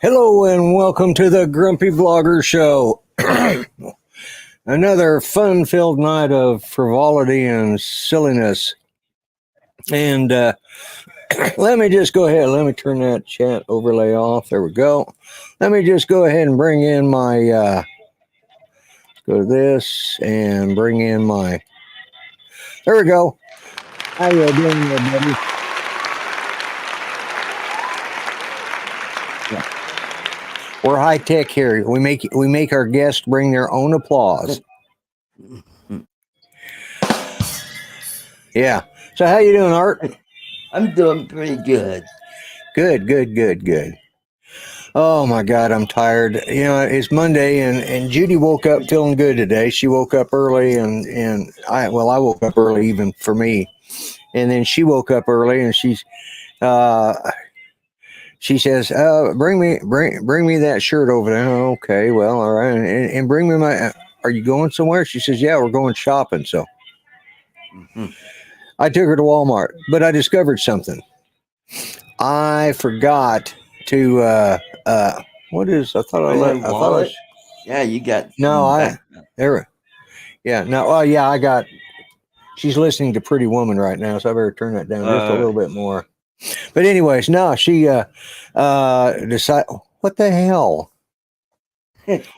Hello and welcome to the Grumpy Vlogger Show. Another fun-filled night of frivolity and silliness. And let me just go ahead. Let me turn that chat overlay off. There we go. Let me just go ahead and bring in my, go to this and bring in my, there we go. How you doing there, buddy? We're high tech here. We make our guests bring their own applause. Yeah. So how you doing, Art? I'm doing pretty good. Good. Oh my God, I'm tired. You know, it's Monday and Judy woke up feeling good today. She woke up early and I woke up early even for me. And then she woke up early and she says, bring me that shirt over there. Oh, okay, well, all right. And bring me are you going somewhere? She says, yeah, we're going shopping. So I took her to Walmart, but I discovered something. I forgot to, I thought yeah, you got, she's listening to Pretty Woman right now. So I better turn that down just a little bit more. But anyways, no, she decided, what the hell?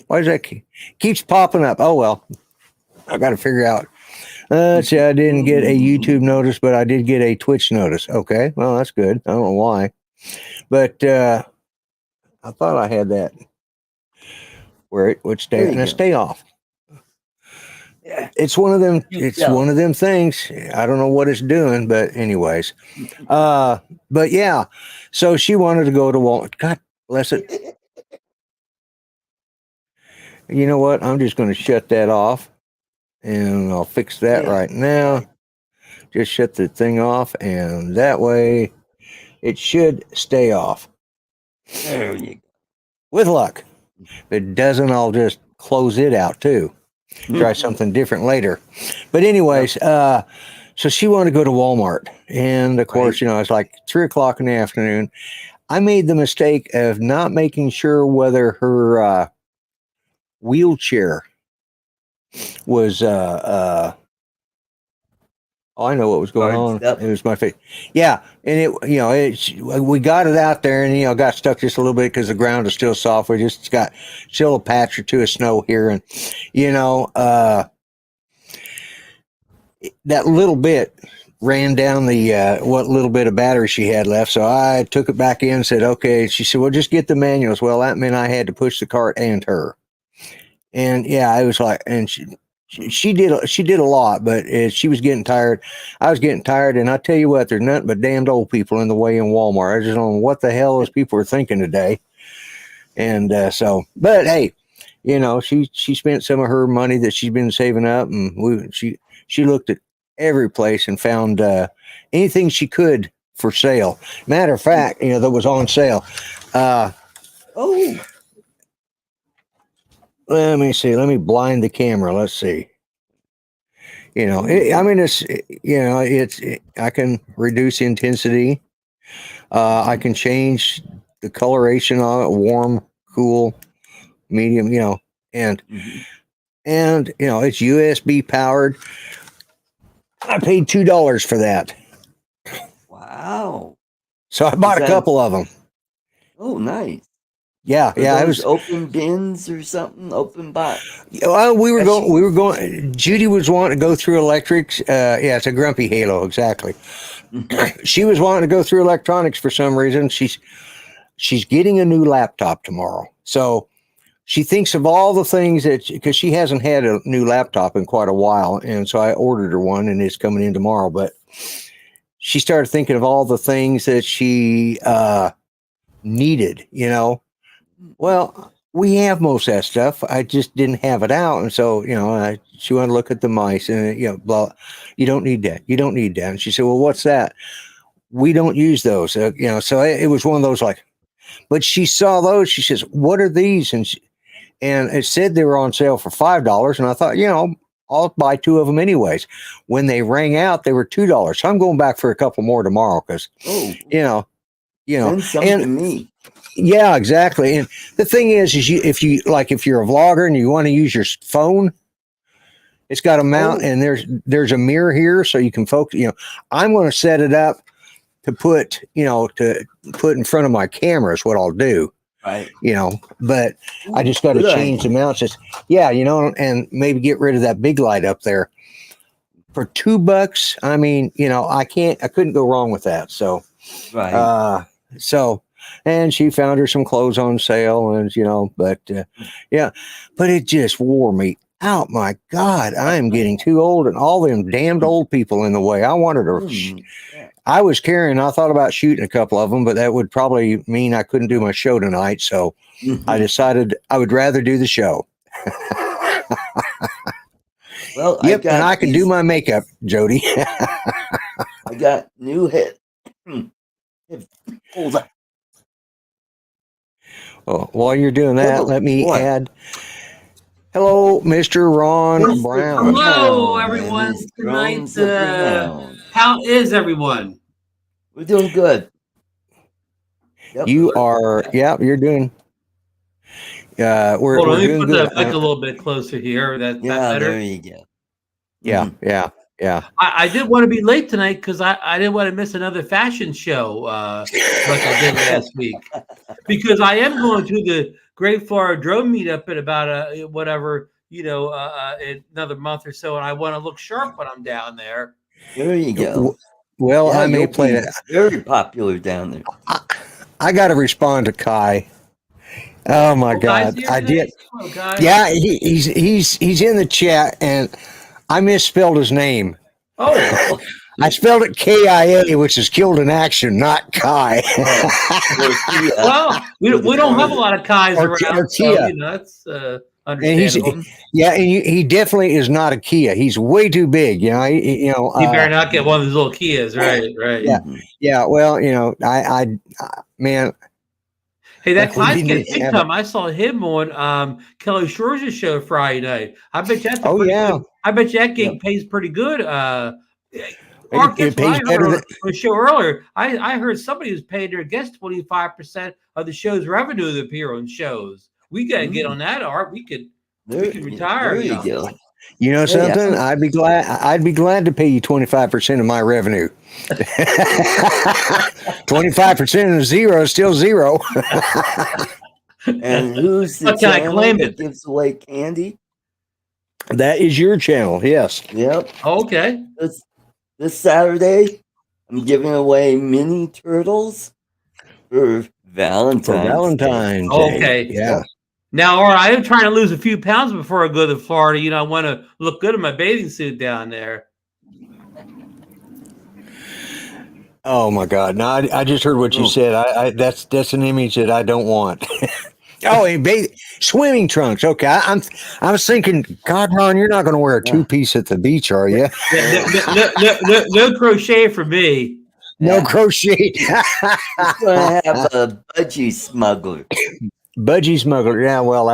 Why does that keeps popping up? Oh, well, I got to figure out. See, I didn't get a YouTube notice, but I did get a Twitch notice. Okay, well, that's good. I don't know why, but I thought I had that where it would stay. And stay off. Yeah. It's one of them. It's one of them things. I don't know what it's doing, but anyways, but yeah. So she wanted to go to Walmart. God bless it. You know what? I'm just going to shut that off, and I'll fix that right now. Just shut the thing off, and that way it should stay off. There you go. With luck. If it doesn't, I'll just close it out too. Try something different later. But anyways, so she wanted to go to Walmart. And of course, you know, it's like 3:00 in the afternoon. I made the mistake of not making sure whether her wheelchair was I know what was going on. It was my face. Yeah, and it, you know, we got it out there, and you know, got stuck just a little bit because the ground is still soft. We just got still a patch or two of snow here, and you know, that little bit ran down the what little bit of battery she had left. So I took it back in and said, okay. She said, well, just get the manuals. Well, that meant I had to push the cart and her, and yeah, I was like, and she did a lot, but she was getting tired. I was getting tired, and I tell you what, there's nothing but damned old people in the way in Walmart. I just don't know what the hell those people are thinking today. And so, but hey, you know, she spent some of her money that she's been saving up, and she looked at every place and found anything she could for sale. Matter of fact, you know, that was on sale. Let me see. Let me blind the camera. Let's see. You know, I mean, it's, you know, I can reduce the intensity. I can change the coloration on it, warm, cool, medium, you know, and you know, it's USB powered. I paid $2 for that. Wow. So I bought a couple of them. Oh, nice. Yeah, yeah. It was open bins or something, open box. Well, we were going. Judy was wanting to go through electrics. Yeah, it's a grumpy halo, exactly. She was wanting to go through electronics for some reason. She's getting a new laptop tomorrow, so she thinks of all the things that, because she hasn't had a new laptop in quite a while, and so I ordered her one, and it's coming in tomorrow. But she started thinking of all the things that she needed, you know. Well, we have most of that stuff. I just didn't have it out. And so, you know, she wanted to look at the mice and, you know, blah, you don't need that. You don't need that. And she said, well, what's that? We don't use those. You know, so it was one of those like, but she saw those. She says, what are these? And it said they were on sale for $5. And I thought, you know, I'll buy two of them anyways. When they rang out, they were $2. So I'm going back for a couple more tomorrow because, you know, send some to me. Yeah, exactly. And the thing is if you're a vlogger and you want to use your phone, it's got a mount and there's a mirror here so you can focus. You know, I'm going to set it up to put in front of my camera is what I'll do. Right. You know, but I just got to change the mount. Yeah, you know, and maybe get rid of that big light up there for $2. I mean, you know, I couldn't go wrong with that. So, and she found her some clothes on sale, and you know, but yeah, but it just wore me out. My God, I am getting too old, and all them damned old people in the way. I wanted to. I was carrying. I thought about shooting a couple of them, but that would probably mean I couldn't do my show tonight. So I decided I would rather do the show. Well, yep, and I can do my makeup, Jody. I got new head. Hold on. Well, while you're doing that, let me add. Hello, Mr. Ron Brown. Hello, everyone. Tonight, how is everyone? We're doing good. Yep. You are. Yeah, you're doing. We're let me doing put good. the mic a little bit closer here. That better? There you go. Yeah, yeah. I did want to be late tonight because I didn't want to miss another fashion show like I did last week. Because I am going to the Great Florida Drone Meetup in about in another month or so, and I want to look sharp when I'm down there. There you go. Well, Yeah, I may you'll play be that. very popular down there. I got to respond to Kai. Oh my Guy's God, here I today? did. Hello, Guy. Yeah, he's in the chat, and I misspelled his name. Oh, I spelled it KIA, which is killed in action, not Kai. well, we don't have a lot of Kais Or around, Kia. so that's And understandable. he definitely is not a Kia. He's way too big. You better not get one of those little Kias, right? Yeah, yeah. Well, man. Hey, that we Kai's need getting to big have time. I saw him on Kelly Schwarz's show Friday night. I bet you that's a Oh, pretty yeah. good. I bet you that gig pays pretty good. Mark, It that's what I pays better heard than. on the show earlier. I heard somebody was paying their guests 25% of the show's revenue to appear on shows. We got to get on that, Art. We could retire. There you go. You know something? Yeah. I'd be glad to pay you 25% of my revenue. 25% of zero is still zero. And who's the Can I channel claim that it? gives away candy? That is your channel, yes. Yep. Okay. This Saturday, I'm giving away mini turtles for Valentine's Day. Okay. Yeah. Now, Art, I am trying to lose a few pounds before I go to Florida. I want to look good in my bathing suit down there. Oh my God! No, I just heard what you said. That's an image that I don't want. Swimming trunks. Okay, I was thinking, God, Ron, you're not going to wear a two-piece at the beach, are you? No crochet for me. No crochet. He's going to have a budgie smuggler. Budgie smuggler. Yeah, well,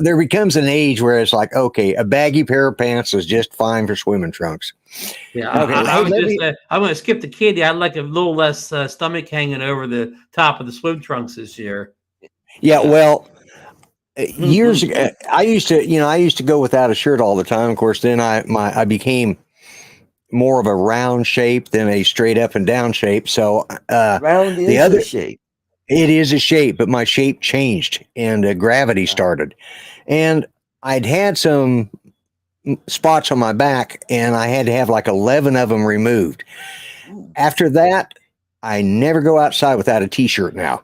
there becomes an age where it's like, okay, a baggy pair of pants is just fine for swimming trunks. Yeah, okay. I'm going to skip the candy. I'd like a little less stomach hanging over the top of the swim trunks this year. Yeah, well, years ago, I used to go without a shirt all the time. Of course, then I became more of a round shape than a straight up and down shape. So round is a shape. It is a shape, but my shape changed and gravity started. And I'd had some spots on my back and I had to have like 11 of them removed. After that, I never go outside without a t-shirt now.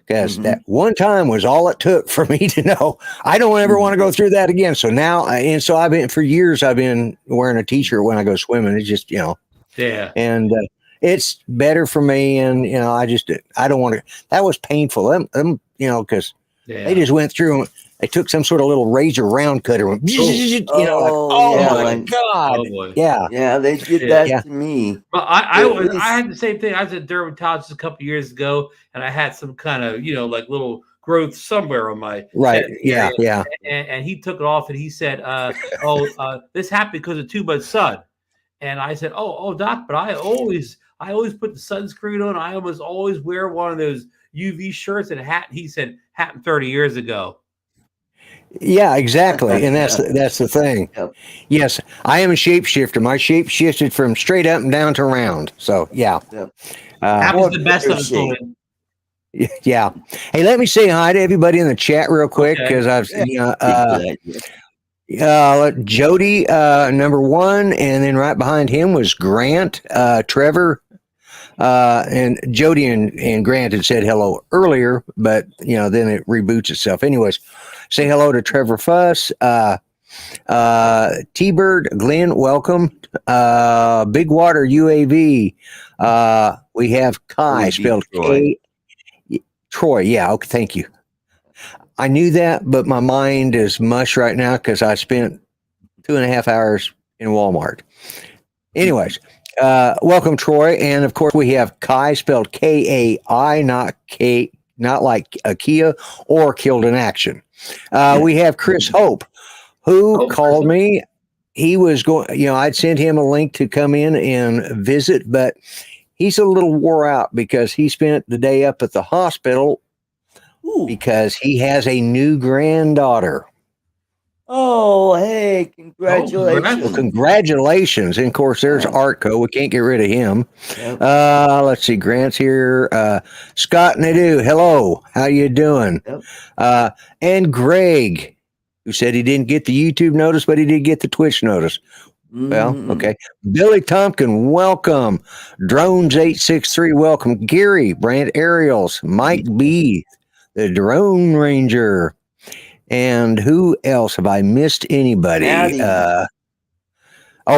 Because that one time was all it took for me to know I don't ever want to go through that again. So now, for years I've been wearing a t-shirt when I go swimming. It's just, yeah. And it's better for me. And, I don't want to, that was painful. Because they just went through and they took some sort of little razor round cutter. And, my God. Oh, yeah. Yeah, they did that to me. Well, I had the same thing. I was a dermatologist a couple years ago, and I had some kind of, like little growth somewhere on my right. Yeah. Yeah. And he took it off and he said, this happened because of too much sun. And I said, oh, doc, but I always put the sunscreen on. I almost always wear one of those UV shirts and a hat. He said, happened 30 years ago. Yeah, exactly. And that's the thing. Yep. Yes, I am a shapeshifter. My shape shifted from straight up and down to round. So, yeah. Yep. Happens the best of us. Yeah. Hey, let me say hi to everybody in the chat real quick because Jody, number one, and then right behind him was Grant, Trevor, and Jody and Grant had said hello earlier, but then it reboots itself. Anyways, say hello to Trevor Fuss, T-Bird, Glenn, welcome. Big Water UAV. We have Kai, spelled K. Troy. Yeah. Okay. Thank you. I knew that, but my mind is mush right now because I spent 2.5 hours in Walmart. Anyways, welcome, Troy. And of course, we have Kai, spelled Kai, not K, not like a Kia or killed in action. We have Chris Hope, who called me. He was going, I'd sent him a link to come in and visit, but he's a little wore out because he spent the day up at the hospital because he has a new granddaughter. Oh, hey, congratulations. Well, congratulations. And of course, there's Artco. We can't get rid of him. Yep. Let's see. Grant's here. Scott Nadeau. Hello. How you doing? Yep. And Greg. who said he didn't get the YouTube notice, but he did get the Twitch notice. Well, okay. Billy Tompkin, welcome. Drones863, welcome. Gary, Brant Ariels, Mike B, the Drone Ranger. And who else? Have I missed anybody? Maddie.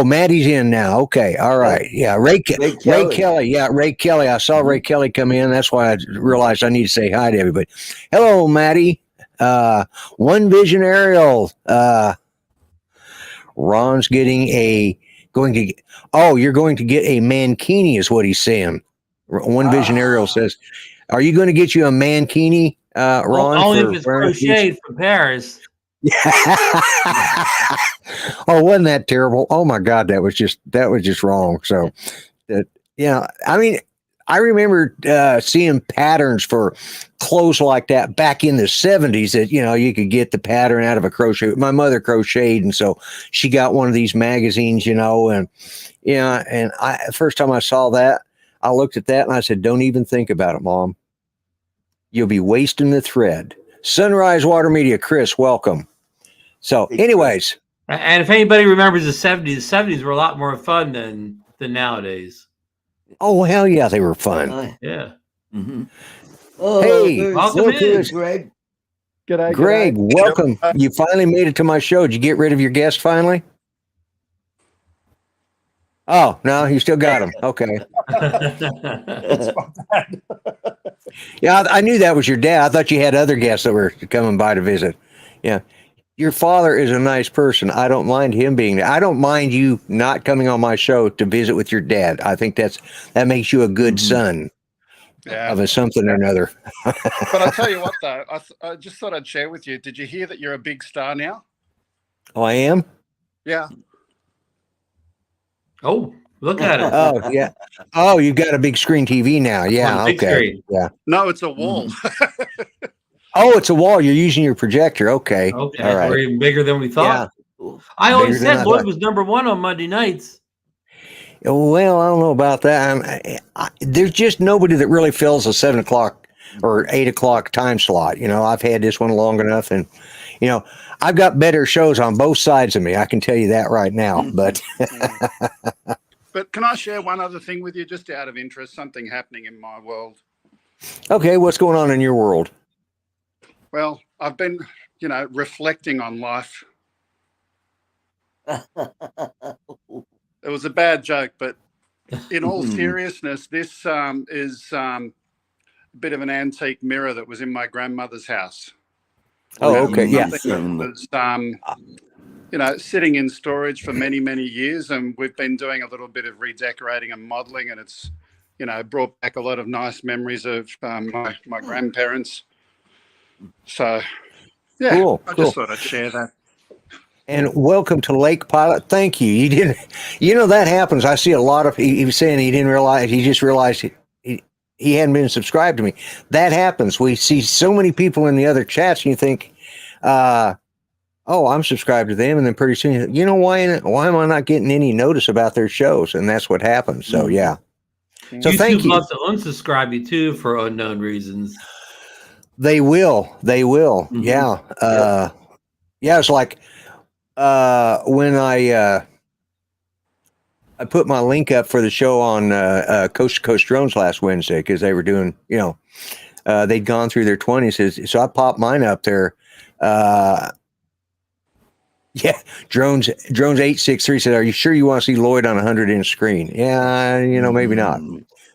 Maddie's in now. Okay. All right. Yeah. Ray Kelly. Yeah, Ray Kelly. I saw Ray Kelly come in. That's why I realized I need to say hi to everybody. Hello, Maddie. One Vision Aerial. Ron's you're going to get a mankini is what he's saying. One Vision Aerial says, are you going to get you a mankini, Ron? Only if it's crocheted from Paris. Oh, wasn't that terrible? Oh my God, that was just wrong. So I mean, I remember seeing patterns for clothes like that back in the 70s that, you could get the pattern out of a crochet. My mother crocheted, and so she got one of these magazines, and first time I saw that, I looked at that and I said, don't even think about it, Mom. You'll be wasting the thread. Sunrise Water Media, Chris, welcome. So anyways. And if anybody remembers the 70s were a lot more fun than nowadays. Oh, hell yeah, they were fun. Yeah. Mm-hmm. Hey, welcome in, Greg. G'day, Greg, welcome. You finally made it to my show. Did you get rid of your guest finally? Oh, no, you still got him. Okay. Yeah, I knew that was your dad. I thought you had other guests that were coming by to visit. Yeah. Your father is a nice person. I don't mind him being there. I don't mind you not coming on my show to visit with your dad. I think that makes you a good son of a something or another. But I'll tell you what, though, I just thought I'd share with you. Did you hear that you're a big star now? Oh, I am? Yeah. Oh, look at it. Oh, yeah. Oh, you've got a big screen TV now. Yeah, big okay. Screen. Yeah. No, it's a wall. Oh, it's a wall. You're using your projector. Okay. Okay. All right. We're even bigger than we thought. Yeah. I always Bigger than said I Lloyd thought. was #1 on Monday nights. Well, I don't know about that. There's just nobody that really fills a 7 o'clock or 8 o'clock time slot. I've had this one long enough, and I've got better shows on both sides of me. I can tell you that right now. But But can I share one other thing with you, just out of interest? Something happening in my world. okay, what's going on in your world? Well, I've been, reflecting on life. It was a bad joke, but in all seriousness, this is a bit of an antique mirror that was in my grandmother's house. Oh, okay, yeah. Something that was, sitting in storage for many, many years, and we've been doing a little bit of redecorating and modeling, and it's, brought back a lot of nice memories of my grandparents. So, yeah, Cool, I cool. just thought I'd share that. And welcome to Lake Pilot. Thank you. You didn't, that happens. I see a lot of, he was saying he didn't realize, he just realized he hadn't been subscribed to me. That happens. We see so many people in the other chats, and you think, oh, I'm subscribed to them. And then pretty soon, why am I not getting any notice about their shows? And that's what happens. So, yeah. So YouTube thank you. loves to unsubscribe you too for unknown reasons. They will. Mm-hmm. Yeah. Yeah. It's like, when I put my link up for the show on Coast to Coast Drones last Wednesday, because they were doing, they'd gone through their 20s. So I popped mine up there. Yeah, Drones 863 said, "Are you sure you want to see Lloyd on a 100-inch screen?" Yeah, maybe not.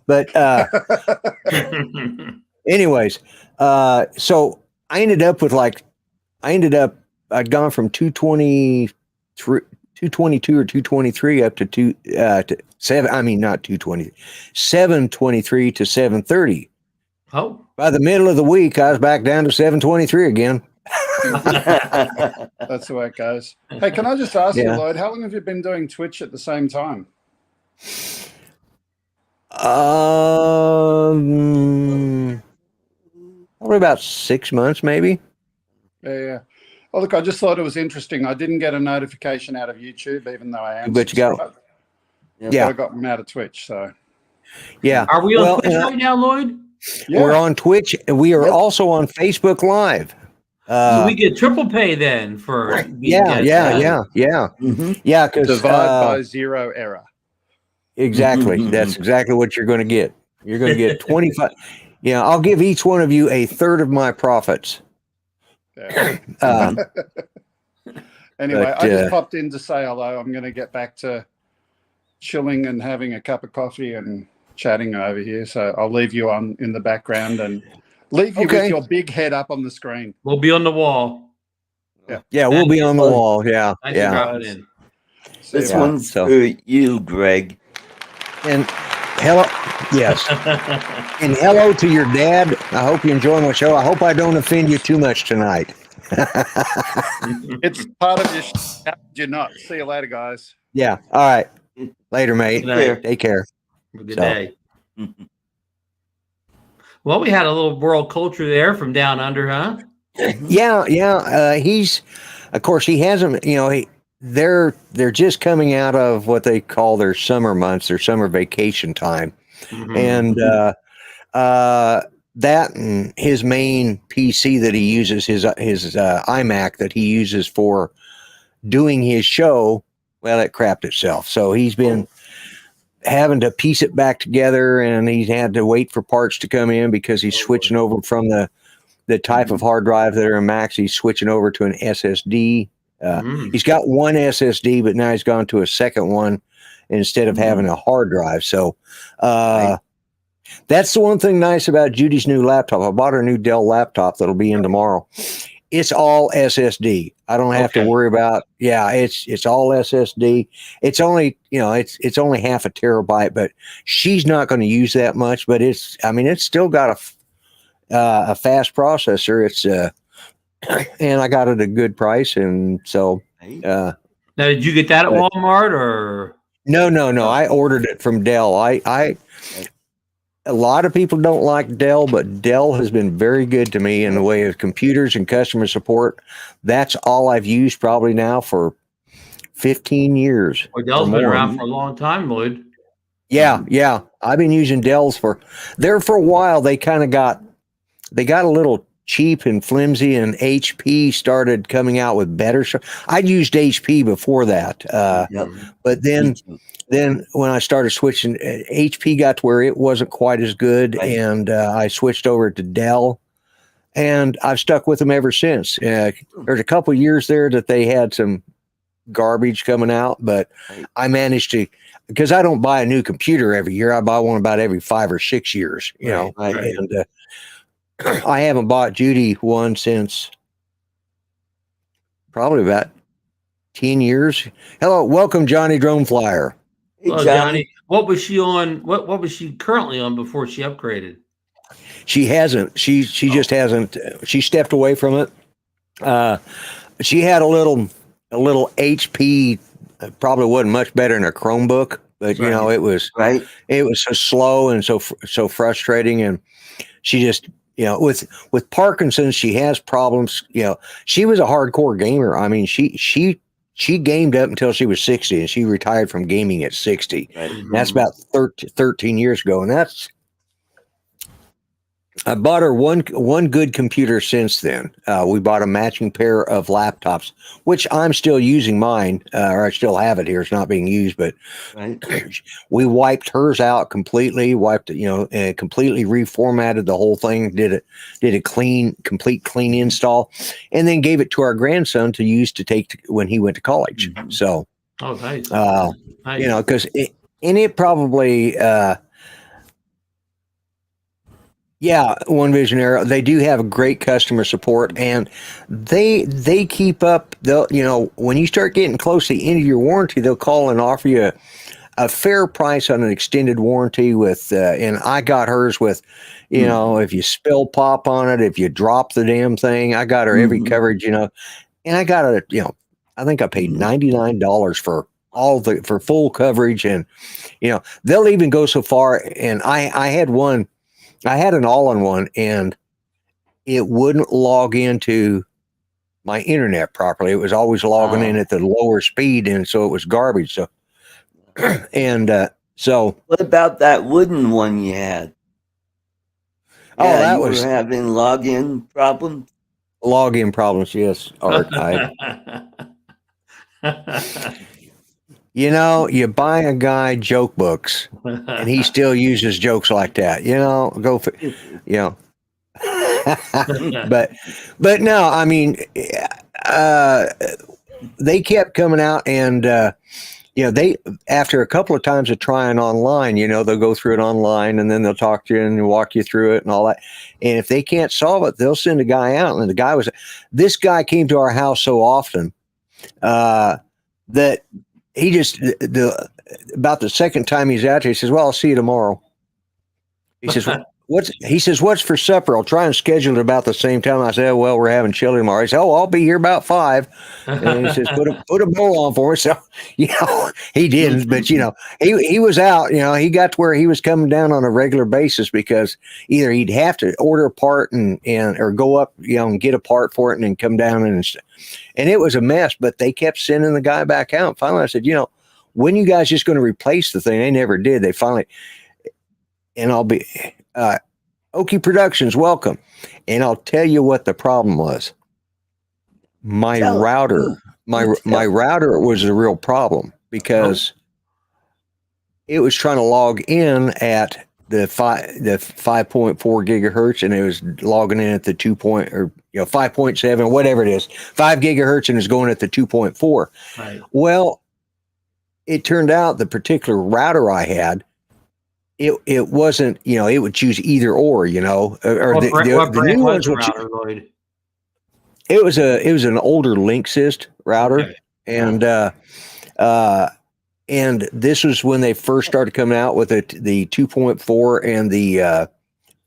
But anyways, so I ended up with I'd gone from 222 or 223 up to 723 to 730. Oh, By the middle of the week, I was back down to 723 again. That's the way it goes. Hey, can I just ask you, Yeah. Lloyd, how long have you been doing Twitch at the same time? Probably about 6 months, maybe. Yeah. Oh, look, I just thought it was interesting. I didn't get a notification out of YouTube, even though I am. But you got- subscribed. Yeah. But I got them out of Twitch, so. Yeah. are we on Well, Twitch right now, Lloyd? Yeah. We're on Twitch, and we are also on Facebook Live. So we get triple pay then for being yeah, Mhm. because Divide by 0 error. exactly. That's exactly what you're going to get. You're going to get 25. Yeah, I'll give each one of you a third of my profits. Yeah. Anyway, But, I just popped in to say hello. I'm going to get back to chilling and having a cup of coffee and chatting over here. So I'll leave you on in the background and leave you with your big head up on the screen. We'll be on the wall. Yeah, we'll be on the wall. Yeah, Thanks for yeah. dropping in. This Yeah, one's so- for you, Greg. And hello, yes, and hello to your dad. I hope you enjoy my show. I hope I don't offend you too much tonight. It's part of your how could you not? See you later, guys. Yeah. All right. Later, mate. Good night. Take care. Good So- day. Well, we had a little world culture there from down under, huh? Yeah. He's, of course, he hasn't. They're just coming out of what they call their summer months, their summer vacation time, and that and his main PC that he uses, his iMac that he uses for doing his show. Well, it crapped itself. So he's been having to piece it back together, and he's had to wait for parts to come in because he's switching over from the type of hard drive that are in Macs. He's switching over to an SSD. He's got one SSD, but now he's gone to a second one instead of having a hard drive. So that's the one thing nice about Judy's new laptop. I bought her a new Dell laptop that'll be in tomorrow. It's all SSD. I don't have to worry about. Yeah, it's all SSD. It's only it's only half a terabyte, but she's not going to use that much. But it's still got a fast processor. It's and I got it at a good price, and so. Now, did you get that at Walmart or? No. I ordered it from Dell. A lot of people don't like Dell, but Dell has been very good to me in the way of computers and customer support. That's all I've used probably now for 15 years. Well, Dell's been around for a long time, Lloyd. Yeah. I've been using Dells for a while. They got a little cheap and flimsy, and HP started coming out with better. I'd used HP before that, but then when I started switching, HP got to where it wasn't quite as good, and I switched over to Dell, and I've stuck with them ever since. There's a couple years there that they had some garbage coming out, but I managed to, because I don't buy a new computer every year. I buy one about every 5 or 6 years, and I haven't bought Judy one since probably about 10 years. Hello, welcome, Johnny Drone Flyer. Hey, Well, Johnny, what was she on? What was she currently on before she upgraded? She hasn't. She just hasn't. She stepped away from it. She had a little HP. Probably wasn't much better than a Chromebook, but it was It was so slow and so frustrating, and she just with Parkinson's, she has problems. She was a hardcore gamer. I mean, she gamed up until she was 60, and she retired from gaming at 60. That's about 13 years ago, and I bought her one good computer since then. We bought a matching pair of laptops, which I'm still using mine, or I still have it here. It's not being used, but we wiped hers out completely. And completely reformatted the whole thing. Did a complete clean install, and then gave it to our grandson to use to take when he went to college. So, nice. Because it probably. One Vision Arrow. They do have great customer support, and they keep up. When you start getting close to the end of your warranty, they'll call and offer you a fair price on an extended warranty with. And I got hers with, if you spill pop on it, if you drop the damn thing, I got her every coverage. And I got it. I think I paid $99 for for full coverage, and they'll even go so far. And I had one. I had an all-in-one, and it wouldn't log into my internet properly. It was always logging in at the lower speed, and so it was garbage. So, what about that wooden one you had? That you were having login problems. Login problems, yes, Art. You buy a guy joke books, and he still uses jokes like that. Go for, you know. but no, I mean, they kept coming out, and they, after a couple of times of trying online, they'll go through it online, and then they'll talk to you and walk you through it and all that. And if they can't solve it, they'll send a guy out. And this guy came to our house so often that he just about the second time he's out there, he says, "Well, I'll see you tomorrow." He says, what's for supper? I'll try and schedule it about the same time. I said, "Oh, well, we're having chili tomorrow." He said, "Oh, I'll be here about 5." And he says, put a bowl on for us. So, he didn't, but he was out, he got to where he was coming down on a regular basis, because either he'd have to order a part and or go up, and get a part for it and then come down and it was a mess, but they kept sending the guy back out. Finally, I said, when you guys just going to replace the thing? They never did. They finally, and I'll be, Oki Productions, welcome. And I'll tell you what the problem was. My router was the real problem, because it was trying to log in at the 5.4 gigahertz, and it was logging in at the 5.7, whatever it is, 5 gigahertz, and is going at the 2.4. Right. Well, it turned out the particular router I had, it wasn't, it would choose either or, or the new ones would choose. Lloyd? It was an older Linksys router, Okay. and this was when they first started coming out with the 2.4 and the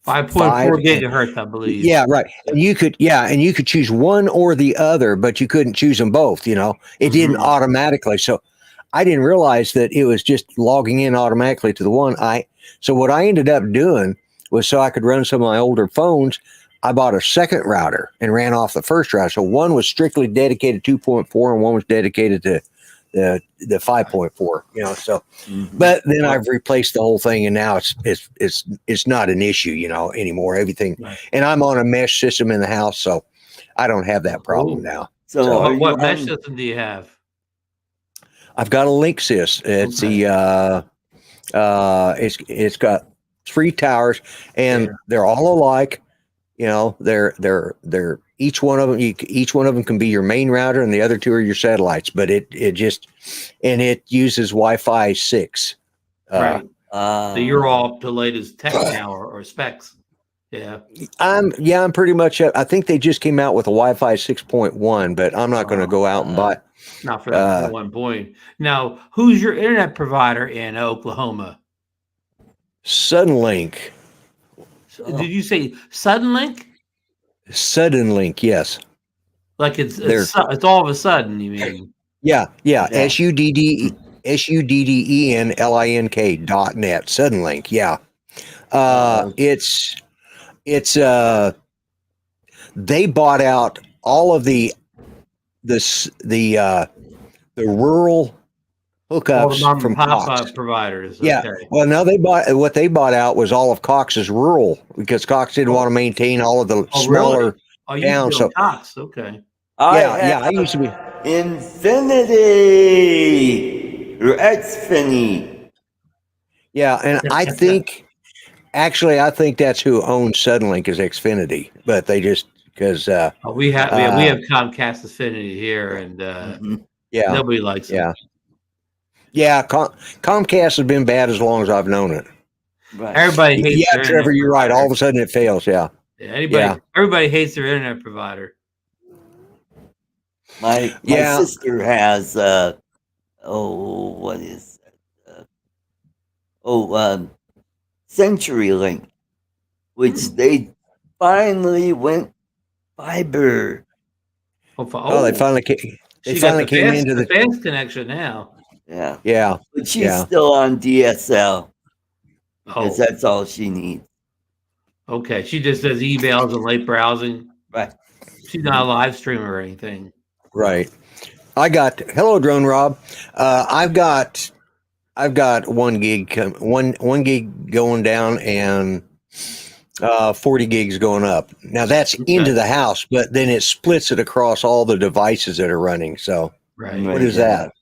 5.4 gigahertz, I believe. Yeah, right. And you could choose one or the other, but you couldn't choose them both. It didn't automatically. So I didn't realize that it was just logging in automatically to the one. So what I ended up doing was, so I could run some of my older phones, I bought a second router and ran off the first router. So one was strictly dedicated 2.4 and one was dedicated to the 5.4, so, but then I've replaced the whole thing, and now it's not an issue, anymore, everything. Right. And I'm on a mesh system in the house, so I don't have that problem now. So what mesh system do you have? I've got a Linksys. It's it's got 3 towers, and they're all alike. They're each one of them can be your main router, and the other 2 are your satellites. But it uses Wi-Fi 6. Right. So you're all up to latest tech now or specs. Yeah. I'm pretty much. I think they just came out with a Wi-Fi 6.1, but I'm not going to go out and buy. Not for that one point. Now, who's your internet provider in Oklahoma? Suddenlink. Did you say Suddenlink? Suddenlink, yes. Like it's all of a sudden, you mean? Yeah. SUDDENLINK.net. Suddenlink, yeah. It's they bought out all of the rural hookups from Cox providers. Yeah. Okay. Well, no, they bought out was all of Cox's rural, because Cox didn't want to maintain all of the smaller towns. So Cox, okay. I used to be Infinity or Xfinity. Yeah, and I think that's who owns Suddenlink is Xfinity, but they just because we have Comcast Xfinity here, and nobody likes it. Yeah, Comcast has been bad as long as I've known it. Right. Everybody hates. Yeah, Trevor, you're right. All of a sudden, it fails. Yeah. Everybody hates their internet provider. My sister has what is that? CenturyLink, which they finally went fiber. They finally came. Came into the fast connection now. Yeah. But she's still on DSL because that's all she needs. Okay. She just does emails and late browsing. Right. She's not a live streamer or anything. Right. Hello, Drone Rob. I've got 1 gig, one gig going down, and 40 gigs going up. Now that's into the house, but then it splits it across all the devices that are running. So what is that?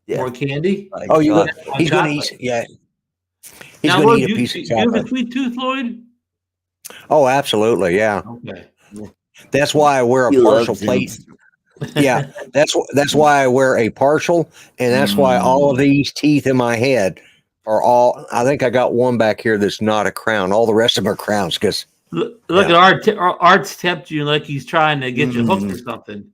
Yeah. More candy? Oh, he's going to eat. Yeah. He's going to eat a piece of chocolate. You have a sweet tooth, Lloyd? Oh, absolutely. Yeah. Okay. That's why I wear a partial plate. Yeah. That's why I wear a partial. And that's why all of these teeth in my head are all, I think I got one back here that's not a crown. All the rest of them are crowns because. Look at Art's tempt you like he's trying to get you hooked or something.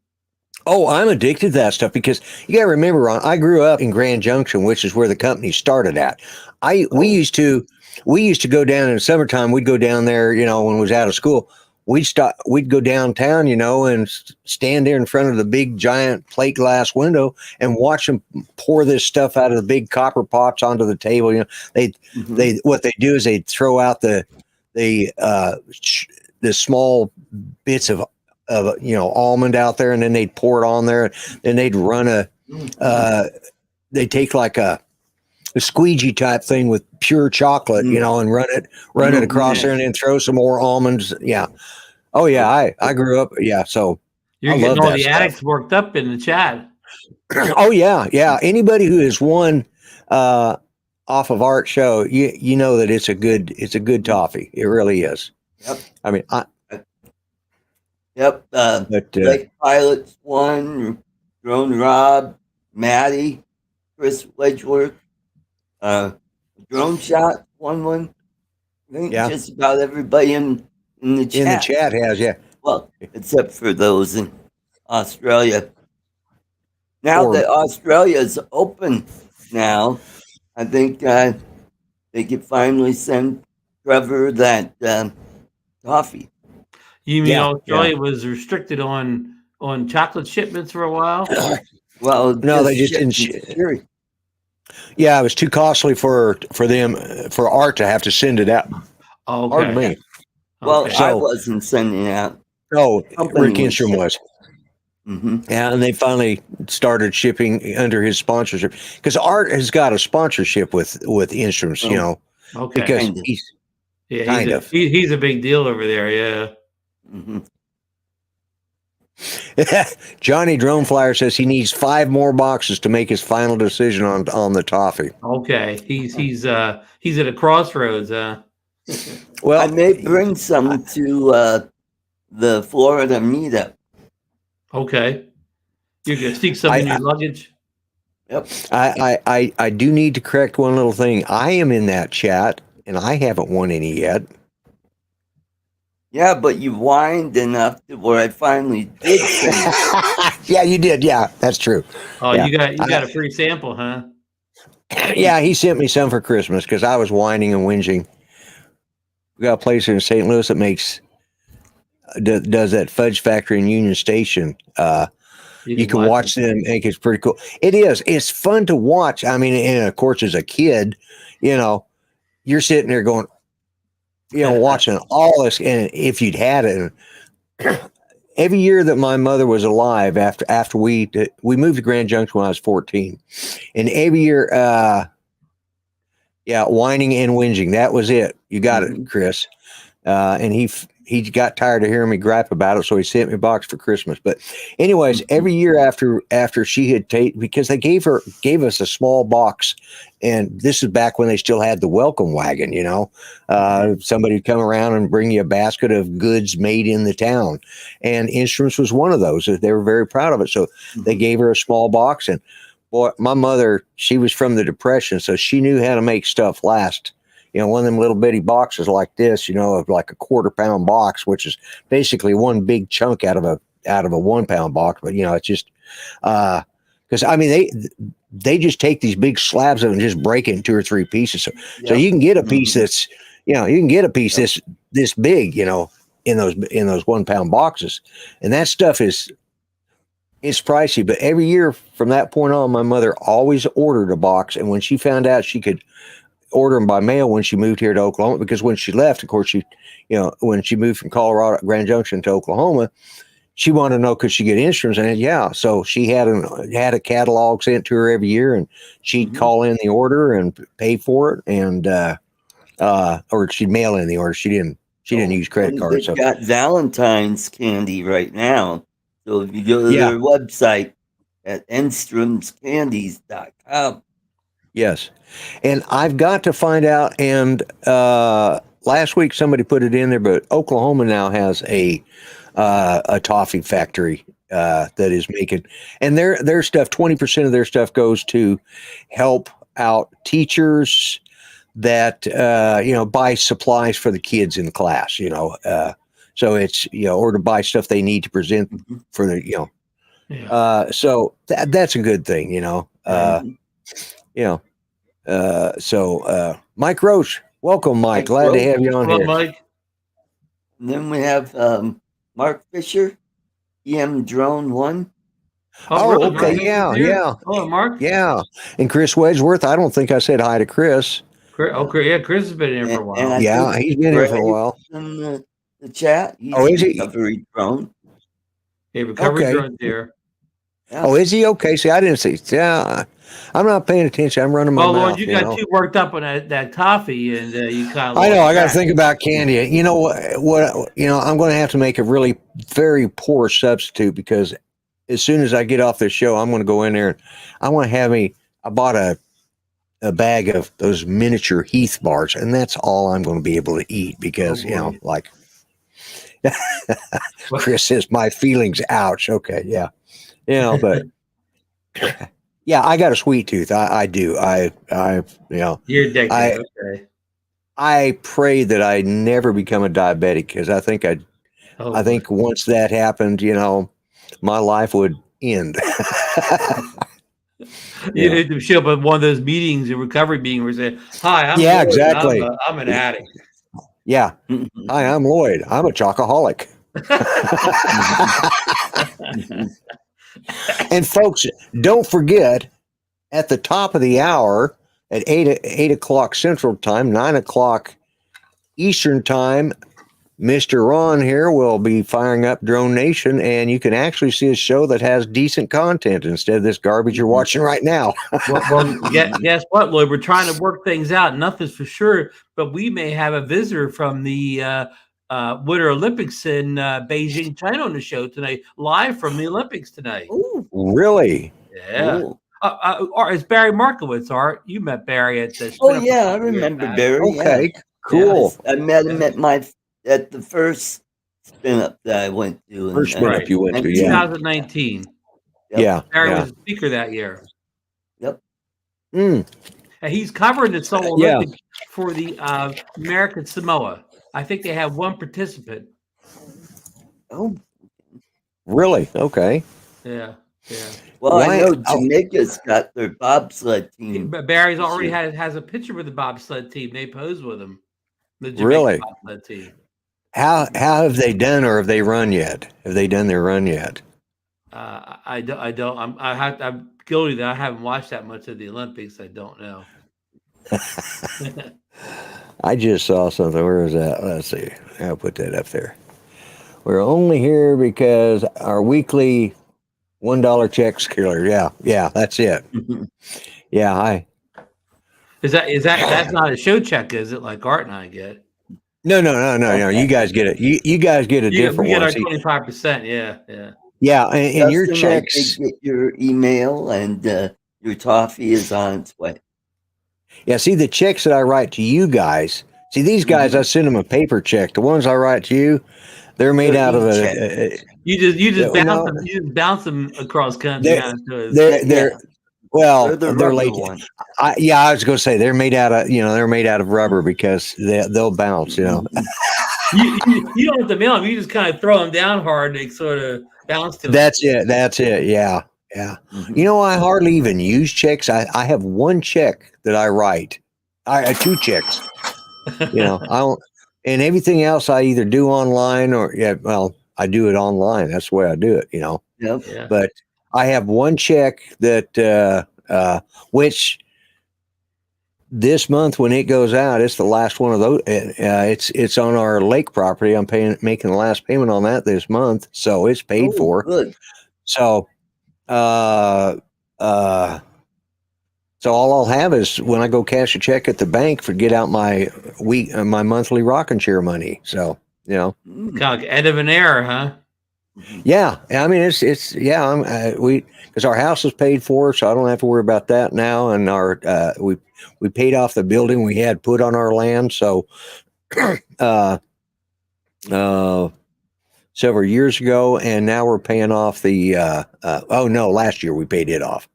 Oh, I'm addicted to that stuff because you got to remember, Ron, I grew up in Grand Junction, which is where the company started at. We used to go down in the summertime. We'd go down there, you know, when we was out of school. We'd go downtown, you know, and stand there in front of the big giant plate glass window and watch them pour this stuff out of the big copper pots onto the table. You know, what they do is they throw out the small bits of you know, almond out there, and then they'd pour it on there, and they'd run they take like a squeegee type thing with pure chocolate, you know, and run it across there, and then throw some more almonds. Yeah. Oh yeah. I grew up. Yeah. So you're getting all the addicts worked up in the chat. Oh yeah. Yeah. Anybody who has won off of Art show, you know that it's a good toffee. It really is. Yep. I mean, Yep. Lake Pilots won, Drone Rob, Maddie, Chris Wedgeworth, Drone Shot won one. I think just about everybody in the chat. In the chat has, yeah. Well, except for those in Australia. Now that Australia is open now, I think they could finally send Trevor that toffee. You mean Australia was restricted on chocolate shipments for a while? Well, no, they just didn't. Yeah, it was too costly for Art to have to send it out. Oh, okay. Pardon me. Well, I wasn't sending it out. No, Rick Instrom was. Yeah, and they finally started shipping under his sponsorship because Art has got a sponsorship with Instrum's, you know. Okay. Because he's a big deal over there. Yeah. Johnny Drone Flyer says he needs 5 more boxes to make his final decision on the toffee. Okay, he's at a crossroads. Well, I may bring some to the Florida meetup. Okay, you can stick some in your luggage. Yep. I do need to correct one little thing. I am in that chat, and I haven't won any yet. Yeah, but you whined enough to where I finally did. Yeah, you did. Yeah, that's true. Oh, yeah. you got a free sample, huh? Yeah, he sent me some for Christmas because I was whining and whinging. We got a place in St. Louis that does that fudge factory in Union Station. You can watch them. I think it's pretty cool. It is. It's fun to watch. I mean, and of course, as a kid, you know, you're sitting there going, you know, watching all this, and if you'd had it, every year that my mother was alive, after we moved to Grand Junction when I was 14, and every year, whining and whinging, that was it. You got it, Chris. And he got tired of hearing me gripe about it, so he sent me a box for Christmas. But anyways, every year after she had because they gave us a small box, and this is back when they still had the welcome wagon, you know. Somebody would come around and bring you a basket of goods made in the town, and Instruments was one of those. They were very proud of it, so they gave her a small box. And boy, my mother, she was from the Depression, so she knew how to make stuff last. You know, one of them little bitty boxes like this, you know, of like a 1/4 pound box, which is basically one big chunk out of a 1 pound box. But, you know, it's just, because I mean, they just take these big slabs of it and just break it in 2 or 3 pieces. So you can get a piece that's, you know, you can get a piece this big, you know, in those 1 pound boxes. And that stuff it's pricey, but every year from that point on, my mother always ordered a box. And when she found out she could order them by mail when she moved here to Oklahoma, because when she left, of course, when she moved from Colorado, Grand Junction to Oklahoma, she wanted to know, could she get insurance? And so she had a catalog sent to her every year, and she'd call in the order and pay for it. And or she'd mail in the order. She didn't use credit And cards. they've So got Valentine's candy right now. So if you go to Yeah. their website at enstromscandies.com. yes, and I've got to find out. And last week somebody put it in there, but Oklahoma now has a toffee factory that is making, and their stuff. 20% of their stuff goes to help out teachers that buy supplies for the kids in class. So it's or to buy stuff they need to present for the Yeah. so that's a good thing. So Mike Roach, welcome, Mike. Mike Glad to Roach. have you on Hello, here. Mike. And then we have Mark Fisher, EM Drone 1. Oh, really? okay, Mark yeah, Fisher's here? yeah. Hello, Mark. Yeah, and Chris Wedgeworth. I don't think I said hi to Chris. Yeah, Chris has been here for a And while. I Yeah, think he's been here for a Ray while. in the chat. He's Oh, is a he? recovery drone. Hey, recovery Okay. drone's here. Yeah. Oh, is he? Okay. See, I didn't see. Yeah, I'm not paying attention. I'm running my Well, mouth. Lord, you got too worked up on that coffee, and you kind of. I know. I got to think about candy. You know what? I'm going to have to make a really very poor substitute because as soon as I get off this show, I'm going to go in there and I want to have me. I bought a bag of those miniature Heath bars, and that's all I'm going to be able to eat because boy. Chris says my feelings. Ouch. Okay. Yeah. But. Yeah, I got a sweet tooth. I do. You're addicted. Okay. I pray that I never become a diabetic because I think I think once that happened, my life would end. You need to show up at one of those meetings, a recovery meeting, where you say, "Hi, I'm Yeah, Lloyd, exactly. I'm an addict." Yeah. Hi, I'm Lloyd. I'm a chocoholic. And folks, don't forget at the top of the hour at 8 o'clock Central Time, 9 o'clock Eastern Time, Mr. Ron here will be firing up Drone Nation, and you can actually see a show that has decent content instead of this garbage you're watching right now. well, guess what, Lloyd? We're trying to work things out. Nothing's for sure, but we may have a visitor from the Winter Olympics in Beijing, China on the show tonight, live from the Olympics tonight. Ooh, Really? Yeah. cool. It's Barry Markowitz, Art. You met Barry at the. Oh, yeah, I remember Barry. Okay, Yeah. cool. I met him at the first spin up that I went to. First spin up you went to, yeah. 2019. Yep. Yeah. Barry yeah. was a speaker that year. Yep. And he's covering the Seoul Yeah. Olympics for the American Samoa. I think they have one participant. Oh, Really? Okay. Yeah. well, I know Oh. Jamaica's got their bobsled team. But Barry's this already year. has a picture with the bobsled team. They posed with him. The Jamaican Really? bobsled team. How have they done, or have they run yet? Have they done their run yet? I don't. I'm guilty that I haven't watched that much of the Olympics. I don't know. I just saw something. Where is that? Let's see. I'll put that up there. We're only here because our weekly $1 checks killer. Yeah, that's it. Yeah, that's not a show check, is it? Like Art and I get. No. You guys get it. You guys get a different We get one. our See, 25%. Yeah. yeah, and your Justin, I checks. did get your email, and your toffee is on its way. Yeah, see the checks that I write to you guys. See these guys, I send them a paper check. The ones I write to you, they're made out of a. You just Yeah, bounce no. them. You just bounce them across country. They're well, the they're rubber late. one. I was going to say they're made out of rubber because they'll bounce. You don't have to mail them. You just kind of throw them down hard. And they sort of bounce to them. That's it. Yeah. You know, I hardly even use checks. I have one check that I write. I two checks. I don't, and everything else I either do online or I do it online. That's the way I do it. Yep. Yeah. But I have one check that which this month when it goes out, it's the last one of those. It's on our lake property. I'm making the last payment on that this month, so it's paid for. Good. So, So all I'll have is when I go cash a check at the bank for get out my my monthly rocking chair money. So Mm. Kind of like end of an era, huh? yeah, I mean it's yeah. We because our house is paid for, so I don't have to worry about that now. And our we paid off the building we had put on our land. So several years ago, and now we're paying off the oh no, last year we paid it off,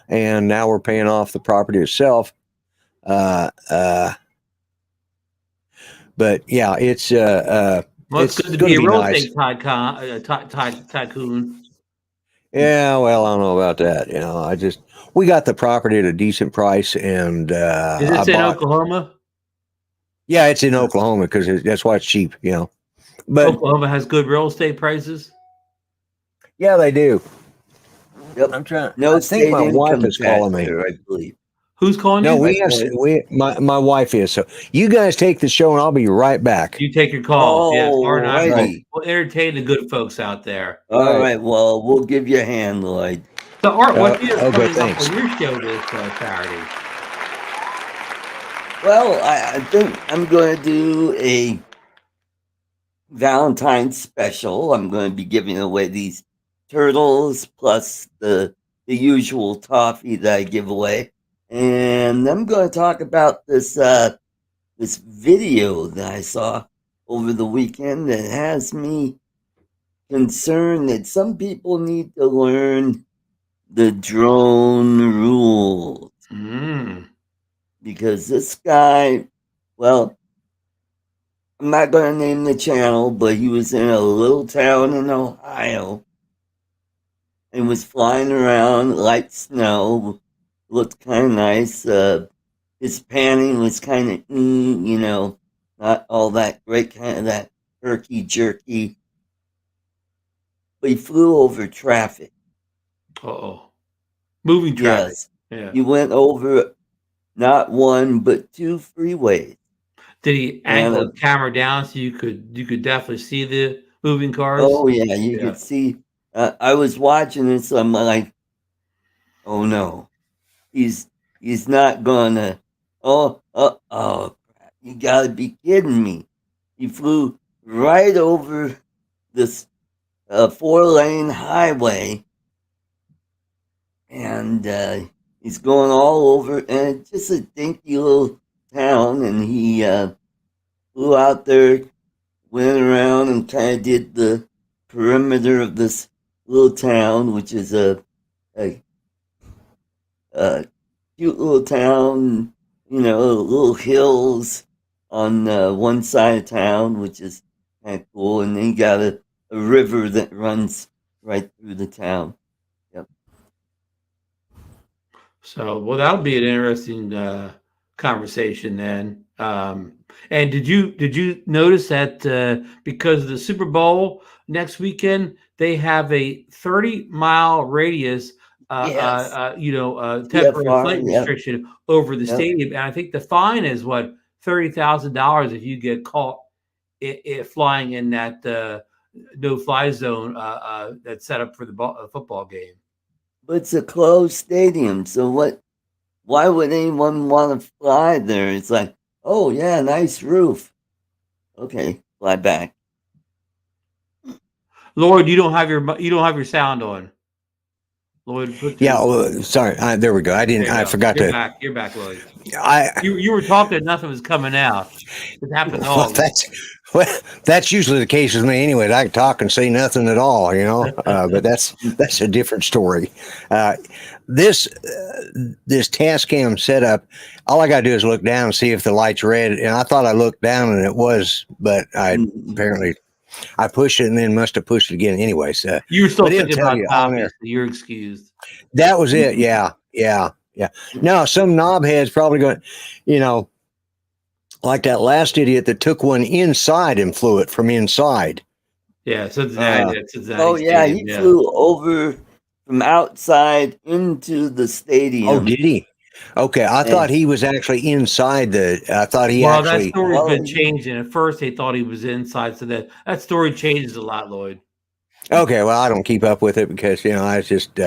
and now we're paying off the property itself. But yeah, it's Well, it's good to be a real estate tycoon. Yeah, well, I don't know about that. You know, we got the property at a decent price, and is this in Oklahoma? Yeah, it's in Oklahoma because that's why it's cheap. You know, but Oklahoma has good real estate prices. Yeah, they do. Yep. I'm trying. No I think my state wife income is calling me. tax, I believe. Who's calling No, you? my wife is. So you guys take the show, and I'll be right back. You take your call. Yes, Art and I Alrighty. will entertain the good folks out there. All right. Well, we'll give you a hand, Lloyd. So, Art, what do you have okay, coming thanks. up on your show this Saturday? Well, I think I'm going to do a Valentine's special. I'm going to be giving away these turtles plus the usual toffee that I give away, and I'm going to talk about this this video that I saw over the weekend that has me concerned that some people need to learn the drone rules. Because this guy, well, I'm not going to name the channel, but he was in a little town in Ohio and was flying around like snow. Looked kind of nice. His panning was kind of, you know, not all that great, kind of that herky-jerky. But he flew over traffic. Moving traffic. Yes. Yeah. He went over not one, but two freeways. Did he angle the camera down so you could definitely see the moving cars? Oh yeah, you could see. I was watching this. I'm like, oh no, he's not gonna. Oh, you gotta be kidding me! He flew right over this 4-lane highway, and he's going all over, and it's just a dinky little town, and he flew out there, went around and kind of did the perimeter of this little town, which is a cute little town, you know, little hills on one side of town, which is kind of cool, and then you got a river that runs right through the town. Yep. So, well, that'll be an interesting conversation then. And did you notice that because of the Super Bowl next weekend, they have a 30-mile radius, temporary flight restriction over the stadium, and I think the fine is what $30,000 if you get caught flying in that no-fly zone that's set up for the football game. But it's a closed stadium, so what? Why would anyone want to fly there? It's like, oh yeah, nice roof. Okay, fly back. Lloyd, you don't have your sound on. Lloyd, sorry. There we go. I forgot You're to. Back. You're back, Lloyd. You were talking and nothing was coming out. It happens all. That's usually the case with me anyway. I can talk and say nothing at all, you know. But that's a different story. This Tascam setup, all I got to do is look down and see if the light's red. And I thought I looked down and it was, but apparently I pushed it and then must have pushed it again anyway. So you were still thinking about coffee, so you're excused. That was it. Yeah. No, some knobhead's probably going, you know, like that last idiot that took one inside and flew it from inside. Yeah, Cincinnati. He flew over from outside into the stadium. Oh, did he? Okay, I thought he was actually inside I thought he actually. That story's been changing. At first, they thought he was inside, so that story changes a lot, Lloyd. Okay, well, I don't keep up with it because, you know, I just.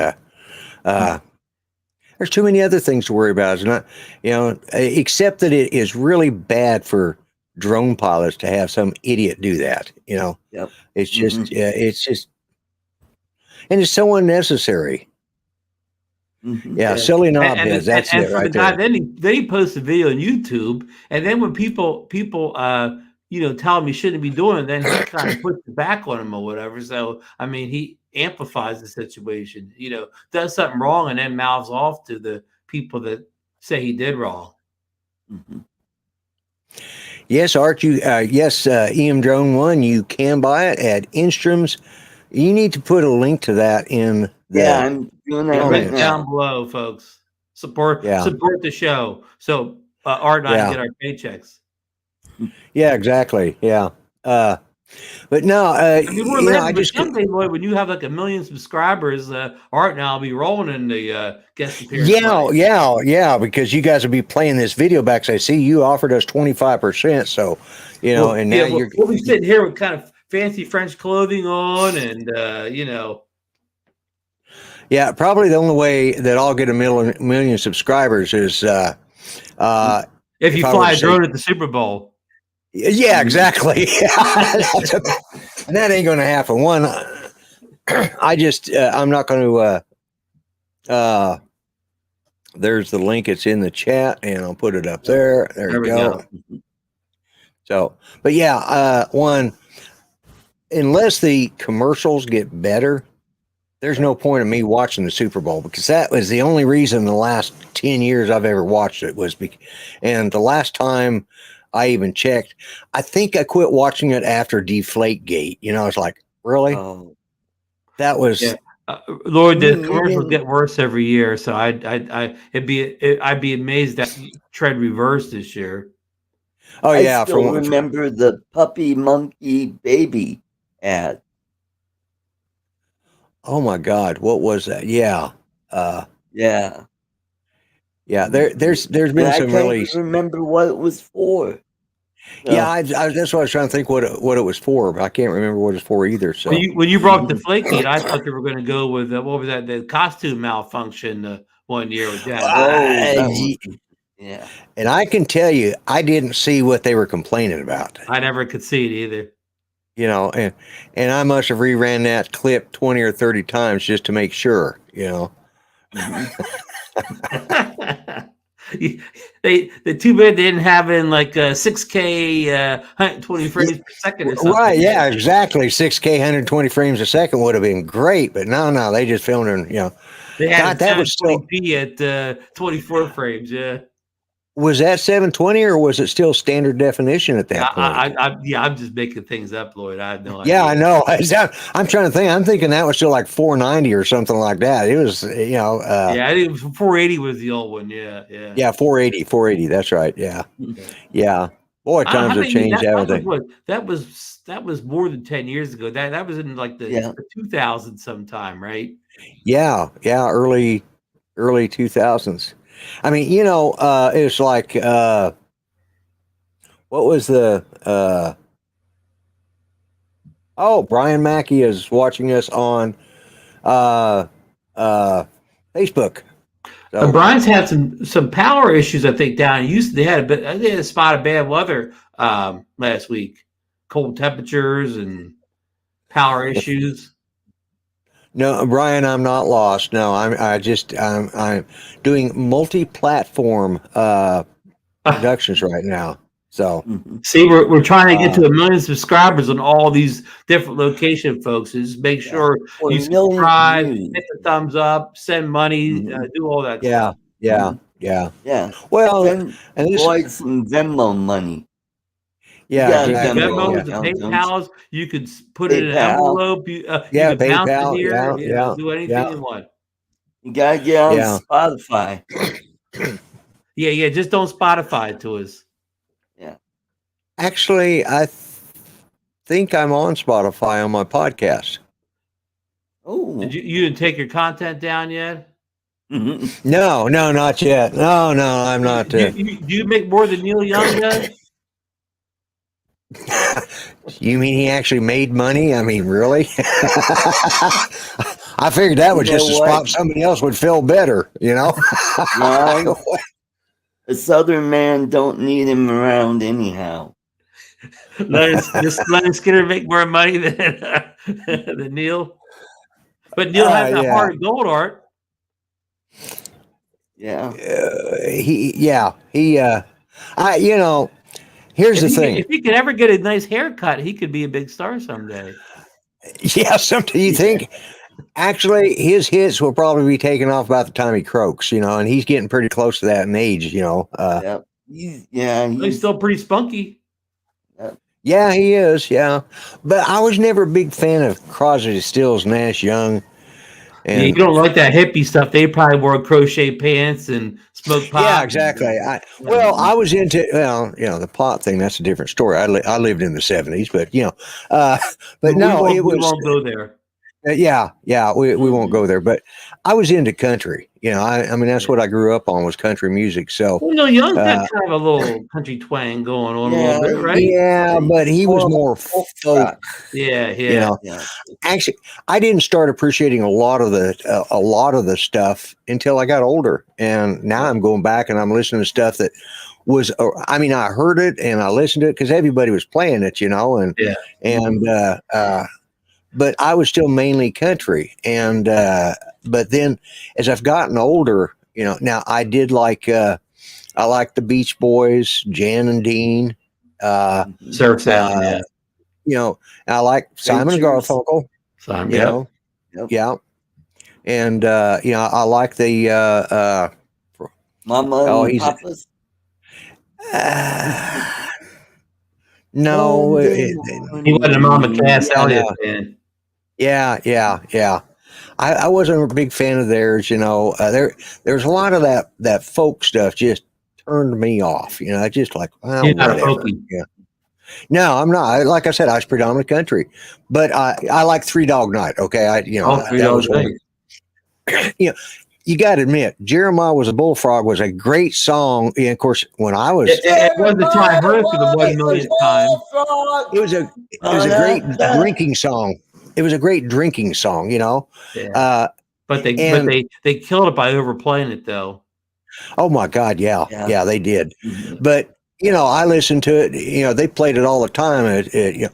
There's too many other things to worry about. It's not, except that it is really bad for drone pilots to have some idiot do that. Yep. It's just, and it's so unnecessary. Yeah, silly knobheads. That's it for right the guy, there. then he posts a video on YouTube, and then when people tell him he shouldn't be doing it, then he kind of puts it back on him or whatever. So I mean, he amplifies the situation. Does something wrong and then mouths off to the people that say he did wrong. Yes, Art. EM Drone 1. You can buy it at Instrum's. You need to put a link to that in. I'm doing that right now. Down below, folks. Support the show. So Art and I can get our paychecks. Yeah, exactly. Yeah. But no, I just someday, Lloyd, when you have like 1 million subscribers, Art and I'll be rolling in the guest appearance. Yeah, because you guys will be playing this video back. So I see you offered us 25%. So, and now we'll be sitting here with kind of fancy French clothing on, and Yeah, probably the only way that I'll get a million subscribers is if you fly a drone at the Super Bowl. Yeah, exactly. And that ain't going to happen. One, I'm not going to. There's the link. It's in the chat, and I'll put it up there. There we go. So, but yeah, unless the commercials get better, there's no point in me watching the Super Bowl, because that was the only reason the last 10 years I've ever watched it and the last time I even checked, I think I quit watching it after Deflategate. It's like, really? That was Lord. The commercials get worse every year, so I'd be amazed that trend reversed this year. Oh yeah, I still remember the puppy monkey baby ad. Oh my God, what was that? Yeah. Yeah. There's been some really. I can't remember what it was for. So. Yeah, that's what I was trying to think what it was for, but I can't remember what it's for either. So when you brought Deflategate, I thought they were going to go with what was that? The costume malfunction one year with that. Yeah. And I can tell you, I didn't see what they were complaining about. I never could see it either. And I must have reran that clip 20 or 30 times just to make sure. The too bad they didn't have in like 6K 120 frames per second or something. Right, yeah, exactly. 6K 120 frames a second would have been great, but no, they just filmed it. They had that was 720p at 24 frames. Yeah. Was that 720 or was it still standard definition at that point? I'm just making things up, Lloyd. I have no idea. Yeah, I know. I'm trying to think. I'm thinking that was still like 490 or something like that. It was, I think it was 480 was the old one. Yeah. Yeah, 480. That's right. Yeah. Boy, times have changed. That was more than 10 years ago. That was in like the 2000s sometime, right? Yeah, early 2000s. I mean, it's like, what was the, Brian Mackey is watching us on Facebook. So, Brian's had some power issues, I think, down in Houston. They had a spot of bad weather last week, cold temperatures and power issues. No, Brian, I'm not lost. No, I'm doing multi-platform productions right now. So see, we're trying to get to 1 million subscribers on all these different locations, folks. Just make sure you subscribe, hit the thumbs up, send money, do all that stuff. Yeah. Well, and Lloyd some Venmo money. Yeah, exactly. Venmos, PayPals. You could put it in an envelope. You could bounce it here. Do anything you want. You gotta get on Spotify. Yeah. Just don't Spotify it to us. Yeah. Actually, I think I'm on Spotify on my podcast. Oh. You didn't take your content down yet? No, not yet. No, I'm not. Do you make more than Neil Young does? You mean he actually made money? I mean, really? I figured that was You know just a what? spot somebody else would feel better, you know. No, a Southern man don't need him around anyhow. Let Skinner make more money than Neil. But Neil has a Yeah. heart of gold, Art. Yeah. You know, here's the thing. If he could ever get a nice haircut, he could be a big star someday. Yeah, something you think. Actually, his hits will probably be taken off about the time he croaks, you know, and he's getting pretty close to that in age, you know. Yep. He's still pretty spunky. Yeah, he is. Yeah, but I was never a big fan of Crosby, Stills, Nash, Young. And you don't like that hippie stuff. They probably wore crochet pants and smoked pot. Yeah, exactly. I was into, you know, the pot thing. That's a different story. I lived in the 70s, but you know, but no, it was. We won't go there. We won't go there. But I was into country. You know, I mean, that's what I grew up on was country music. So, Young's got kind of a little country twang going on a little bit, right? Yeah, but he was more folk. Yeah. You know, actually, I didn't start appreciating a lot of the stuff until I got older, and now I'm going back and I'm listening to stuff that was. I mean, I heard it and I listened to it because everybody was playing it, you know, but I was still mainly country, and but then as I've gotten older, you know, now I did like I like the Beach Boys, Jan and Dean, Surf Sound, you know, I like Simon and Garfunkel, you know, and you know, I like the Mama and Papa's. No, he wasn't a Mama Cass Elliot fan. Yeah. I wasn't a big fan of theirs, you know. There's a lot of that folk stuff just turned me off, you know. I just like, well, you're not whatever. folky. Yeah. No, I'm not. Like I said, I was predominantly country, but I like Three Dog Night. Okay, Three Dog Night. You know, you got to admit, Jeremiah Was a Bullfrog was a great song. And of course, when I was, it wasn't until I heard it for the 1 millionth time. It was a great drinking song. It was a great drinking song, you know. Yeah. But they killed it by overplaying it, though. Oh my God, yeah, they did. Mm-hmm. But you know, I listened to it. You know, they played it all the time. You know,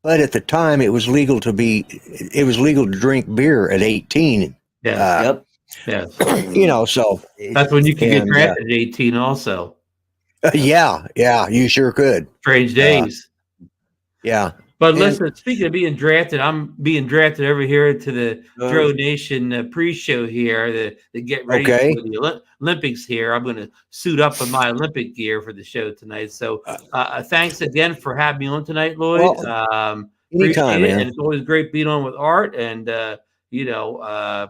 but at the time, it was legal to drink beer at 18. Yeah. You know, so that's when you could get drafted at 18, also. Yeah, you sure could. Strange days. Yeah. But listen, speaking of being drafted, I'm being drafted over here to the Dro Nation pre-show here to get ready for the Olympics here. I'm going to suit up in my Olympic gear for the show tonight. So thanks again for having me on tonight, Lloyd. Well, anytime, man. And it's always great being on with Art and, you know,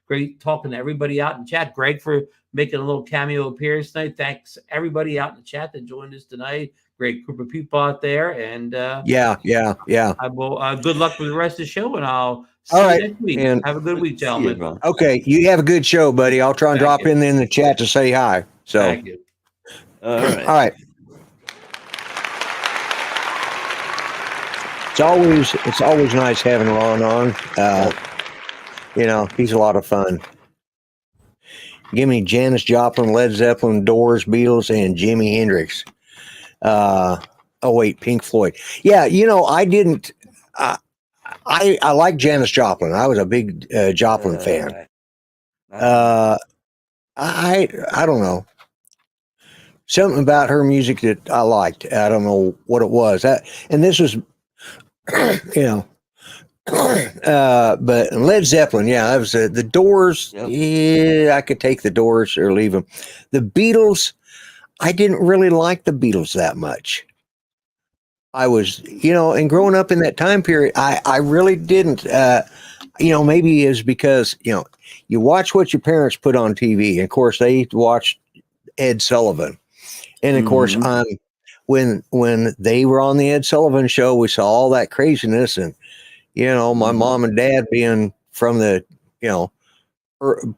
great talking to everybody out in chat. Greg for making a little cameo appearance tonight. Thanks everybody out in the chat that joined us tonight. Great group of people out there, and yeah. I will. Good luck with the rest of the show, and I'll see you next week. And have a good week, gentlemen. Okay, you have a good show, buddy. I'll try and drop in the chat to say hi. So, thank you. All right. It's always nice having Ron on. You know, he's a lot of fun. Give me Janis Joplin, Led Zeppelin, Doors, Beatles, and Jimi Hendrix. Pink Floyd. Yeah, you know, I didn't. I like Janis Joplin. I was a big Joplin fan. I don't know, something about her music that I liked. I don't know what it was. And this was, you know. But Led Zeppelin, that was the Doors. Yep. Yeah, I could take the Doors or leave them. The Beatles, I didn't really like the Beatles that much. I was, you know, and growing up in that time period, I really didn't. You know, maybe is because, you know, you watch what your parents put on TV. And of course, they watched Ed Sullivan, and of course, when they were on the Ed Sullivan show, we saw all that craziness and. You know, my mom and dad being from the, you know,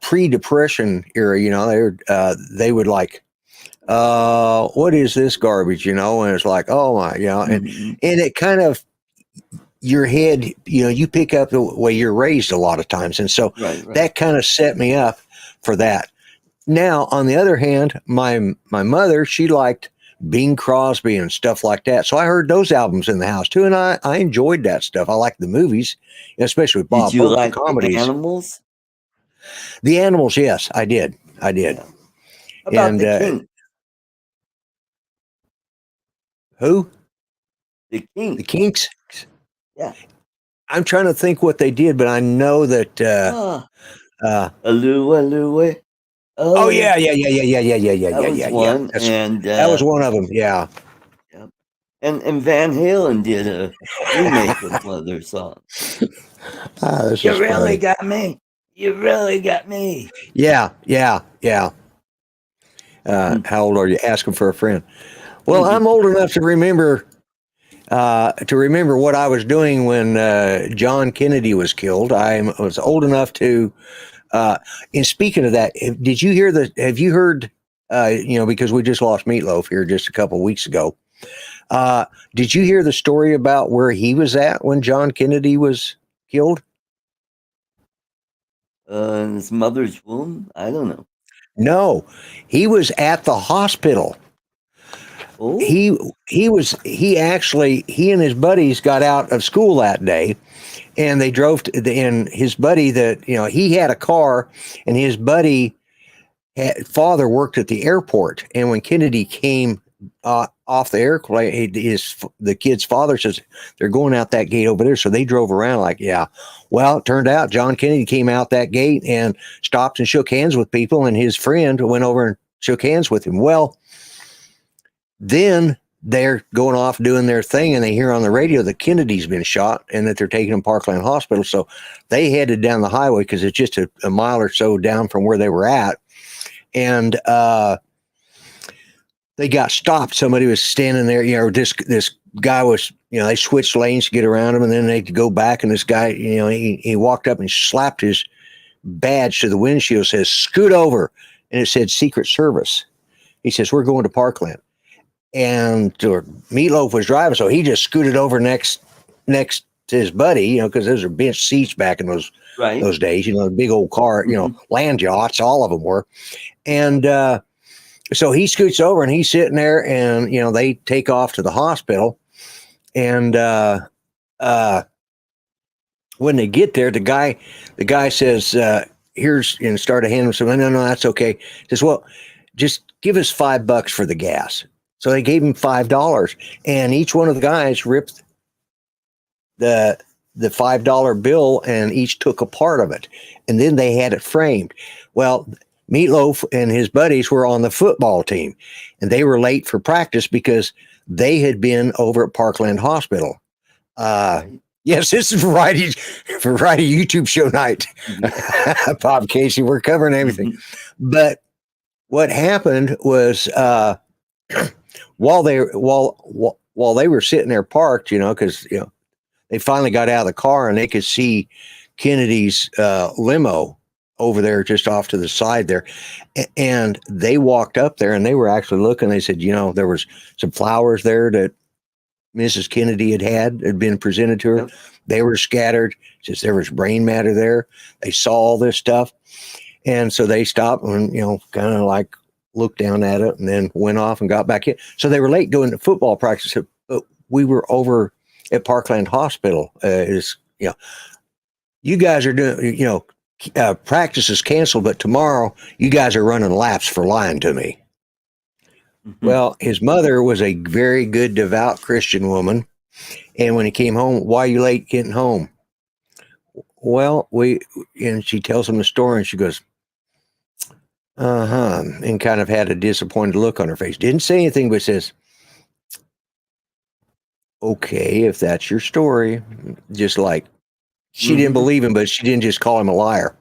pre-Depression era, you know, they would like, what is this garbage, you know? And it's like, oh my, you know, and it kind of your head, you pick up the way you're raised a lot of times. And so Right. that kind of set me up for that. Now, on the other hand, my mother, she liked Bing Crosby and stuff like that. So I heard those albums in the house too. And I enjoyed that stuff. I liked the movies, especially with Did Bob you Hope, like the comedies. the Animals? The Animals, yes, I did. Yeah. How about And the Kinks? who? The Kinks. The Kinks? Yeah. I'm trying to think what they did, but I know that. Alua. Oh yeah. That was one, and that was one of them. Yeah. And Van Halen did a remake of one of their songs. You really got me. You really got me. Yeah. How old are you? Asking for a friend. Well, I'm old enough to remember what I was doing when John Kennedy was killed. I was old enough to. And speaking of that, did you hear have you heard? Because we just lost Meatloaf here just a couple of weeks ago. Did you hear the story about where he was at when John Kennedy was killed? In his mother's womb? I don't know. No, he was at the hospital. Oh. He and his buddies got out of school that day, and they drove and his buddy he had a car, and his buddy father worked at the airport, and when Kennedy came off the airplane, the kid's father says they're going out that gate over there. So they drove around well, it turned out John Kennedy came out that gate and stopped and shook hands with people, and his friend went over and shook hands with him. Well, then they're going off doing their thing, and they hear on the radio that Kennedy's been shot and that they're taking him to Parkland Hospital. So they headed down the highway because it's just a mile or so down from where they were at. And they got stopped. Somebody was standing there, this guy was, they switched lanes to get around him, and then they go back, and this guy, he walked up and slapped his badge to the windshield, says, "Scoot over." And it said Secret Service. He says, "We're going to Parkland." And Meatloaf was driving, so he just scooted over next to his buddy, because those are bench seats back in those days, the big old car, land yachts, all of them were. And so he scoots over, and he's sitting there, and they take off to the hospital. And when they get there, the guy says, "Here's," and started handing him some. No, that's okay. He says, "Well, just give us $5 for the gas." So they gave him $5, and each one of the guys ripped the $5 bill, and each took a part of it, and then they had it framed. Well, Meatloaf and his buddies were on the football team, and they were late for practice because they had been over at Parkland Hospital. Yes, this is variety YouTube show night. Bob Casey, we're covering everything. But what happened was while they were sitting there parked, because they finally got out of the car, and they could see Kennedy's limo over there just off to the side there. And they walked up there, and they were actually looking. They said, there was some flowers there that Mrs. Kennedy had been presented to her. Yep. They were scattered. Just there was brain matter there. They saw all this stuff. And so they stopped and, kind of like looked down at it, and then went off and got back in. So they were late going to football practice. But we were over at Parkland Hospital. You guys are doing, practice is canceled, but tomorrow you guys are running laps for lying to me. Mm-hmm. Well, his mother was a very good, devout Christian woman. And when he came home, "Why are you late getting home?" Well, and she tells him the story, and she goes, and kind of had a disappointed look on her face. Didn't say anything, but says, "Okay, if that's your story." Just like she didn't believe him, but she didn't just call him a liar.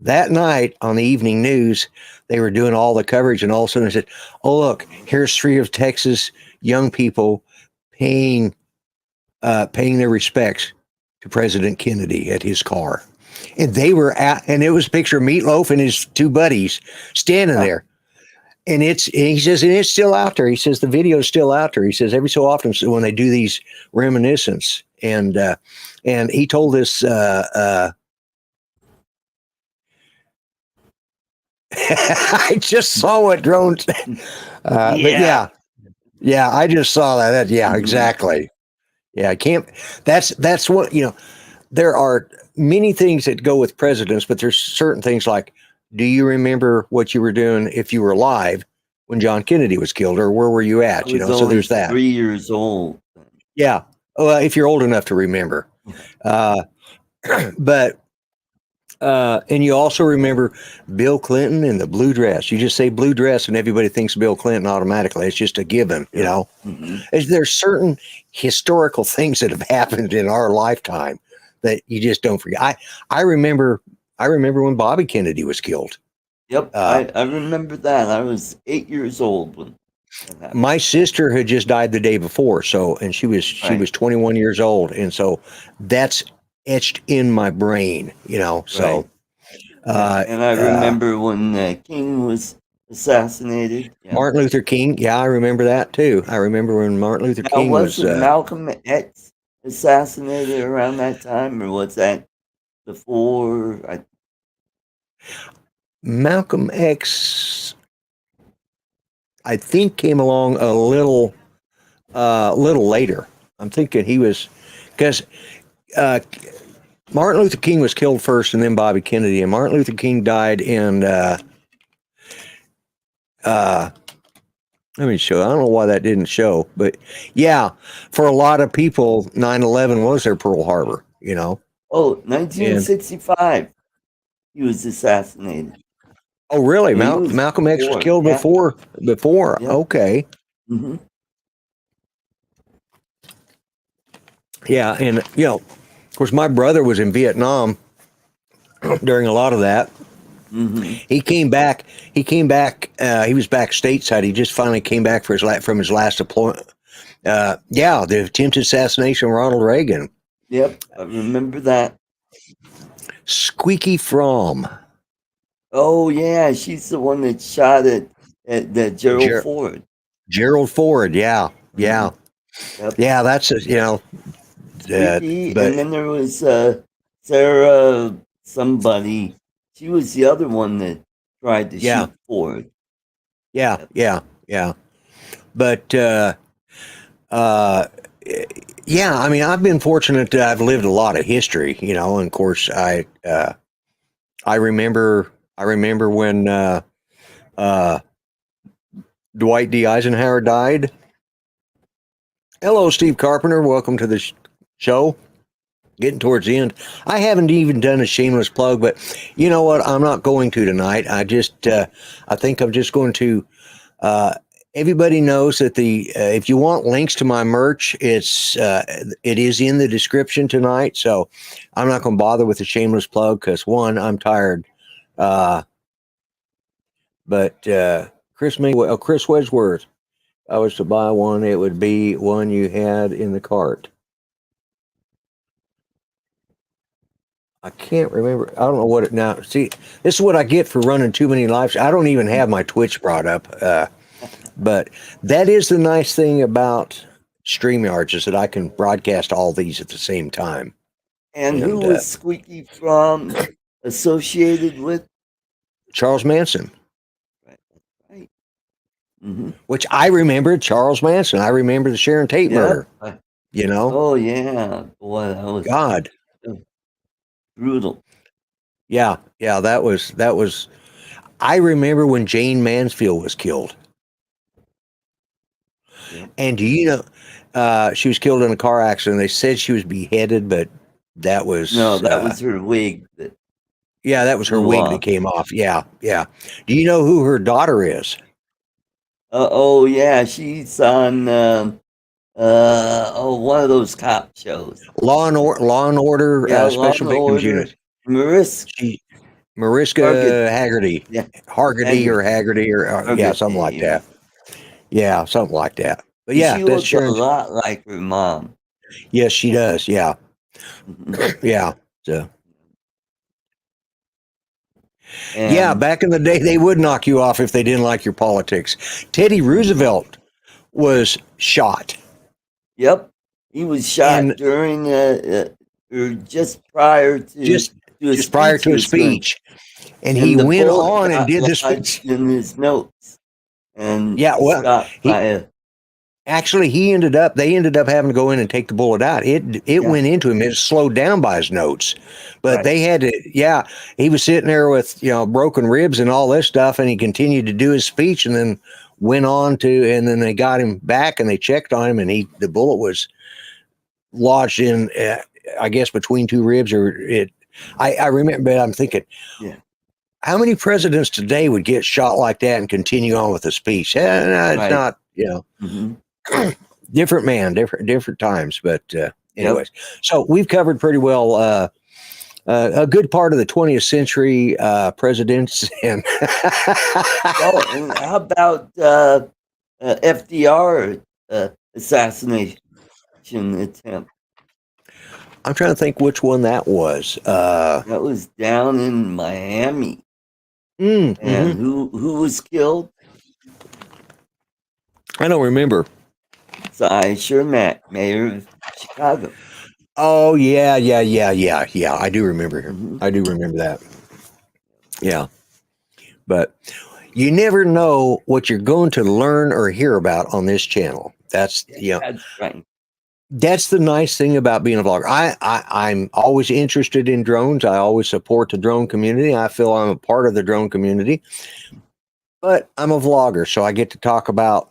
That night on the evening news, they were doing all the coverage, and all of a sudden they said, "Oh, look, here's 3 of Texas young people paying their respects to President Kennedy at his car." And they were and it was a picture of Meatloaf and his 2 buddies standing there. And he says, and it's still out there. He says, the video is still out there. He says, every so often when they do these reminiscence, and he told this. I just saw what drones. But yeah, I just saw that. Yeah, exactly. Yeah, I can't. That's what There are many things that go with presidents, but there's certain things like, do you remember what you were doing if you were alive when John Kennedy was killed, or where were you at? I was So there's that. 3 years old. Yeah, well, if you're old enough to remember, but. And you also remember Bill Clinton and the blue dress. You just say blue dress and everybody thinks Bill Clinton automatically. It's just a given, There's certain historical things that have happened in our lifetime that you just don't forget. I remember when Bobby Kennedy was killed. Yep, I remember that. I was 8 years old when that happened. My sister had just died the day before, and she was 21 years old, and so that's etched in my brain, so and I remember when King was assassinated. Martin Luther King, I remember that too. I remember when Martin Luther King was Malcolm X assassinated around that time, or was that before? Malcolm X, I think, came along a little later. I'm thinking he was, because Martin Luther King was killed first and then Bobby Kennedy, and Martin Luther King died in let me show. I don't know why that didn't show, but yeah, for a lot of people 9/11 was their Pearl Harbor, Oh, 1965 he was assassinated. Oh really? Malcolm X was killed before. Yeah. Okay. Mm-hmm. Yeah, and of course, my brother was in Vietnam during a lot of that. Mm-hmm. He came back. He was back stateside. He just finally came back from his last deployment. The attempted assassination of Ronald Reagan. Yep, I remember that. Squeaky Fromm. Oh yeah, she's the one that shot at Gerald Ford. Gerald Ford. Yeah. Yep. Yeah, that's But, and then there was Sarah somebody. She was the other one that tried to shoot Ford. Yeah. But I mean, I've been fortunate that I've lived a lot of history, and of course I remember when Dwight D. Eisenhower died. Hello, Steve Carpenter. Welcome to the show. Getting towards the end. I haven't even done a shameless plug, but you know what? I'm not going to tonight. I think I'm just going to, everybody knows that if you want links to my merch, it is in the description tonight. So I'm not going to bother with a shameless plug because one, I'm tired. But Chris Wedgeworth, if I was to buy one, it would be one you had in the cart. I can't remember. I don't know what it now. See, this is what I get for running too many lives. I don't even have my Twitch brought up. But that is the nice thing about StreamYards is that I can broadcast all these at the same time. And who was Squeaky Fromm associated with? Charles Manson. Right. Mm-hmm. Which I remember Charles Manson. I remember the Sharon Tate murder. Oh yeah, boy, that was God. Brutal. Yeah, that was. I remember when Jane Mansfield was killed. Yeah. And do you know, she was killed in a car accident. They said she was beheaded, but that was that was her wig. That was her wig that came off. Yeah. Do you know who her daughter is? Oh yeah, she's on one of those cop shows. Law and Order, Special Victims Unit. Mariska Haggerty. Yeah. Haggerty or something like that. Yeah, something like that. But she looks a lot like her mom. Yes, she does. Yeah. Mm-hmm. Yeah. So. Back in the day, they would knock you off if they didn't like your politics. Teddy Roosevelt was shot. Yep. He was shot And during or just prior to just a just prior speech to he a was going, speech, and he the went bullet on and got did the lodged speech. in his notes and Yeah, well, stopped he by a actually they ended up having to go in and take the bullet out. It yeah, went into him. It was slowed down by his notes, but right. they had to. Yeah, he was sitting there with broken ribs and all this stuff, and he continued to do his speech, and then went on to, and then they got him back and they checked on him, and the bullet was lodged in, I guess, between two ribs, or it. I remember, but I'm thinking, Yeah, how many presidents today would get shot like that and continue on with a speech? No, it's right. not. Hmm. Different man, different times. But Yep. anyways, so we've covered pretty well a good part of the 20th century presidents. And Oh, and how about FDR assassination attempt? I'm trying to think which one that was. That was down in Miami. And Mm-hmm. who was killed? I don't remember. Cy Sherman, mayor of Chicago. Oh yeah. I do remember him. Hmm. I do remember that. Yeah, but you never know what you're going to learn or hear about on this channel. That's That's right. that's the nice thing about being a vlogger. I'm always interested in drones. I always support the drone community. I feel I'm a part of the drone community, but I'm a vlogger, so I get to talk about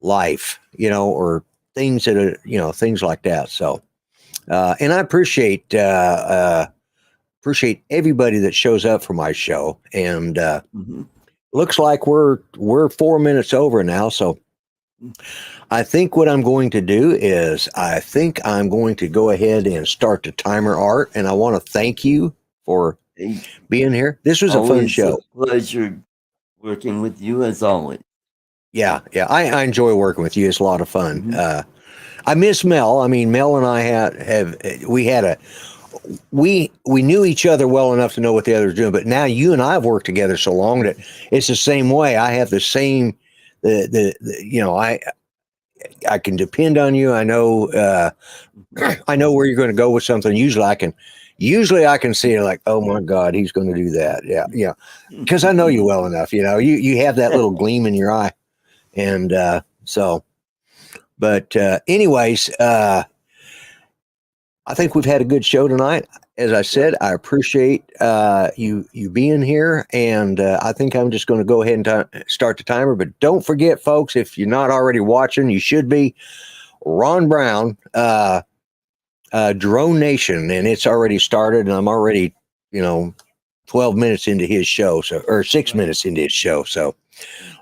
life, or things that are, things like that. So, and I appreciate everybody that shows up for my show. And Hmm. looks like we're 4 minutes over now. So I think what I'm going to do is I'm going to go ahead and start the timer, Art. And I want to thank you for being here. This was a fun Always show. a pleasure working with you as always. Yeah. I enjoy working with you. It's a lot of fun. Hmm. I miss Mel. I mean, Mel and I we knew each other well enough to know what the other was doing, but now you and I have worked together so long that it's the same way. I have the same, I can depend on you. I know, I know where you're going to go with something. Usually I can see it like, oh my God, he's going to do that. Yeah. Because I know you well enough, you have that little gleam in your eye. And but anyways, I think we've had a good show tonight. As I said, I appreciate you being here, and I think I'm just going to go ahead and start the timer. But don't forget, folks, if you're not already watching, you should be. Ron Brown, Drone Nation, and it's already started, and I'm already, 12 minutes into his show, or 6 minutes into his show. So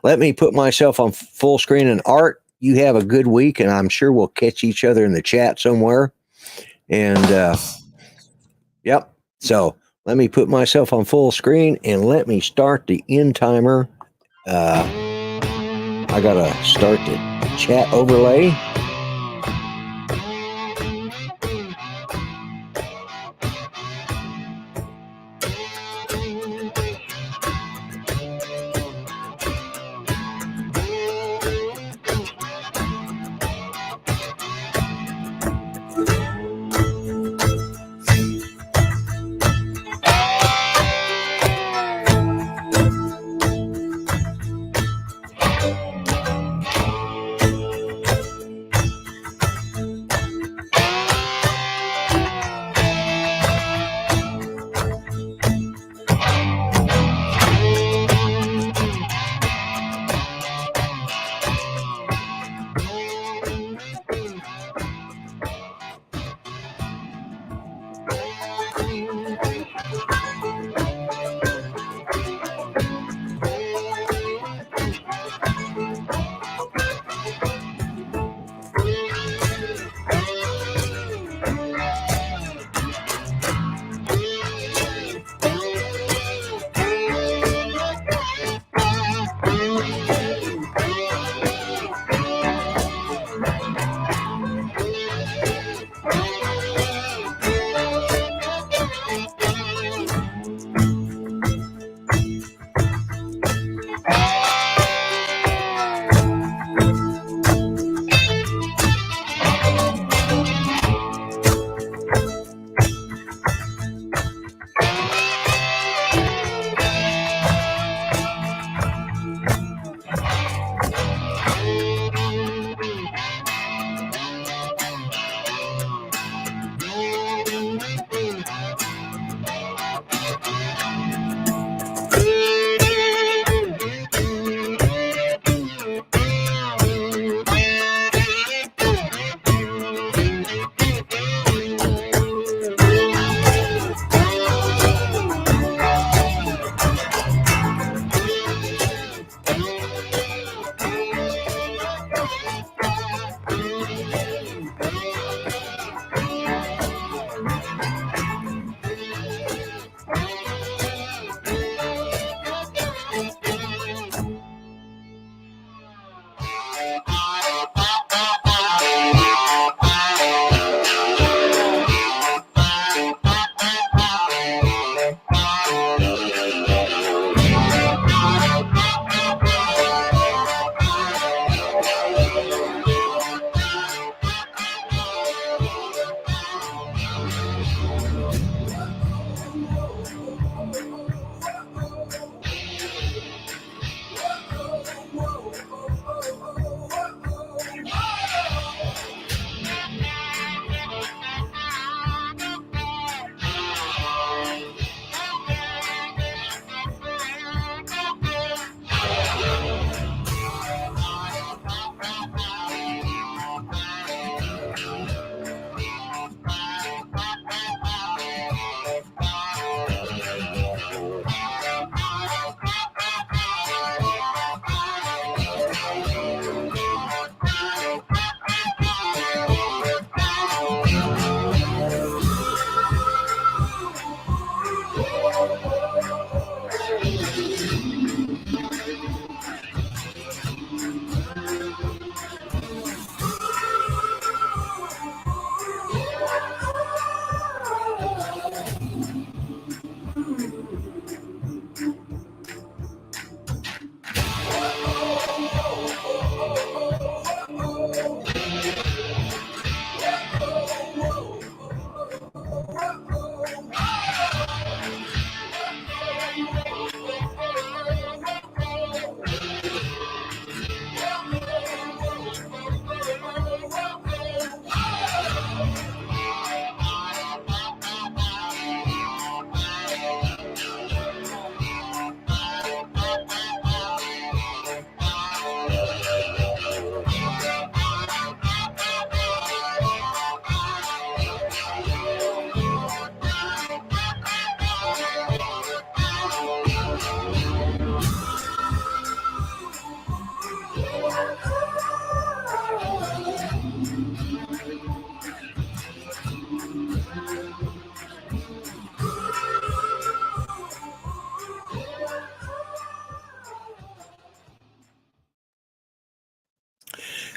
let me put myself on full screen. And Art, you have a good week, and I'm sure we'll catch each other in the chat somewhere. And yep. So let me put myself on full screen and let me start the end timer. I gotta start the chat overlay.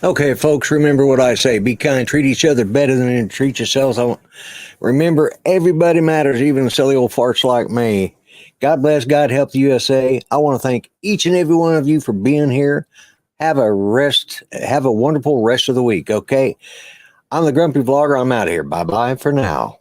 Okay, folks, remember what I say. Be kind, treat each other better than you treat yourselves. Remember, everybody matters, even silly old farts like me. God bless, God help the USA. I want to thank each and every one of you for being here. Have a wonderful rest of the week, okay? I'm the Grumpy Vlogger. I'm out of here. Bye-bye for now.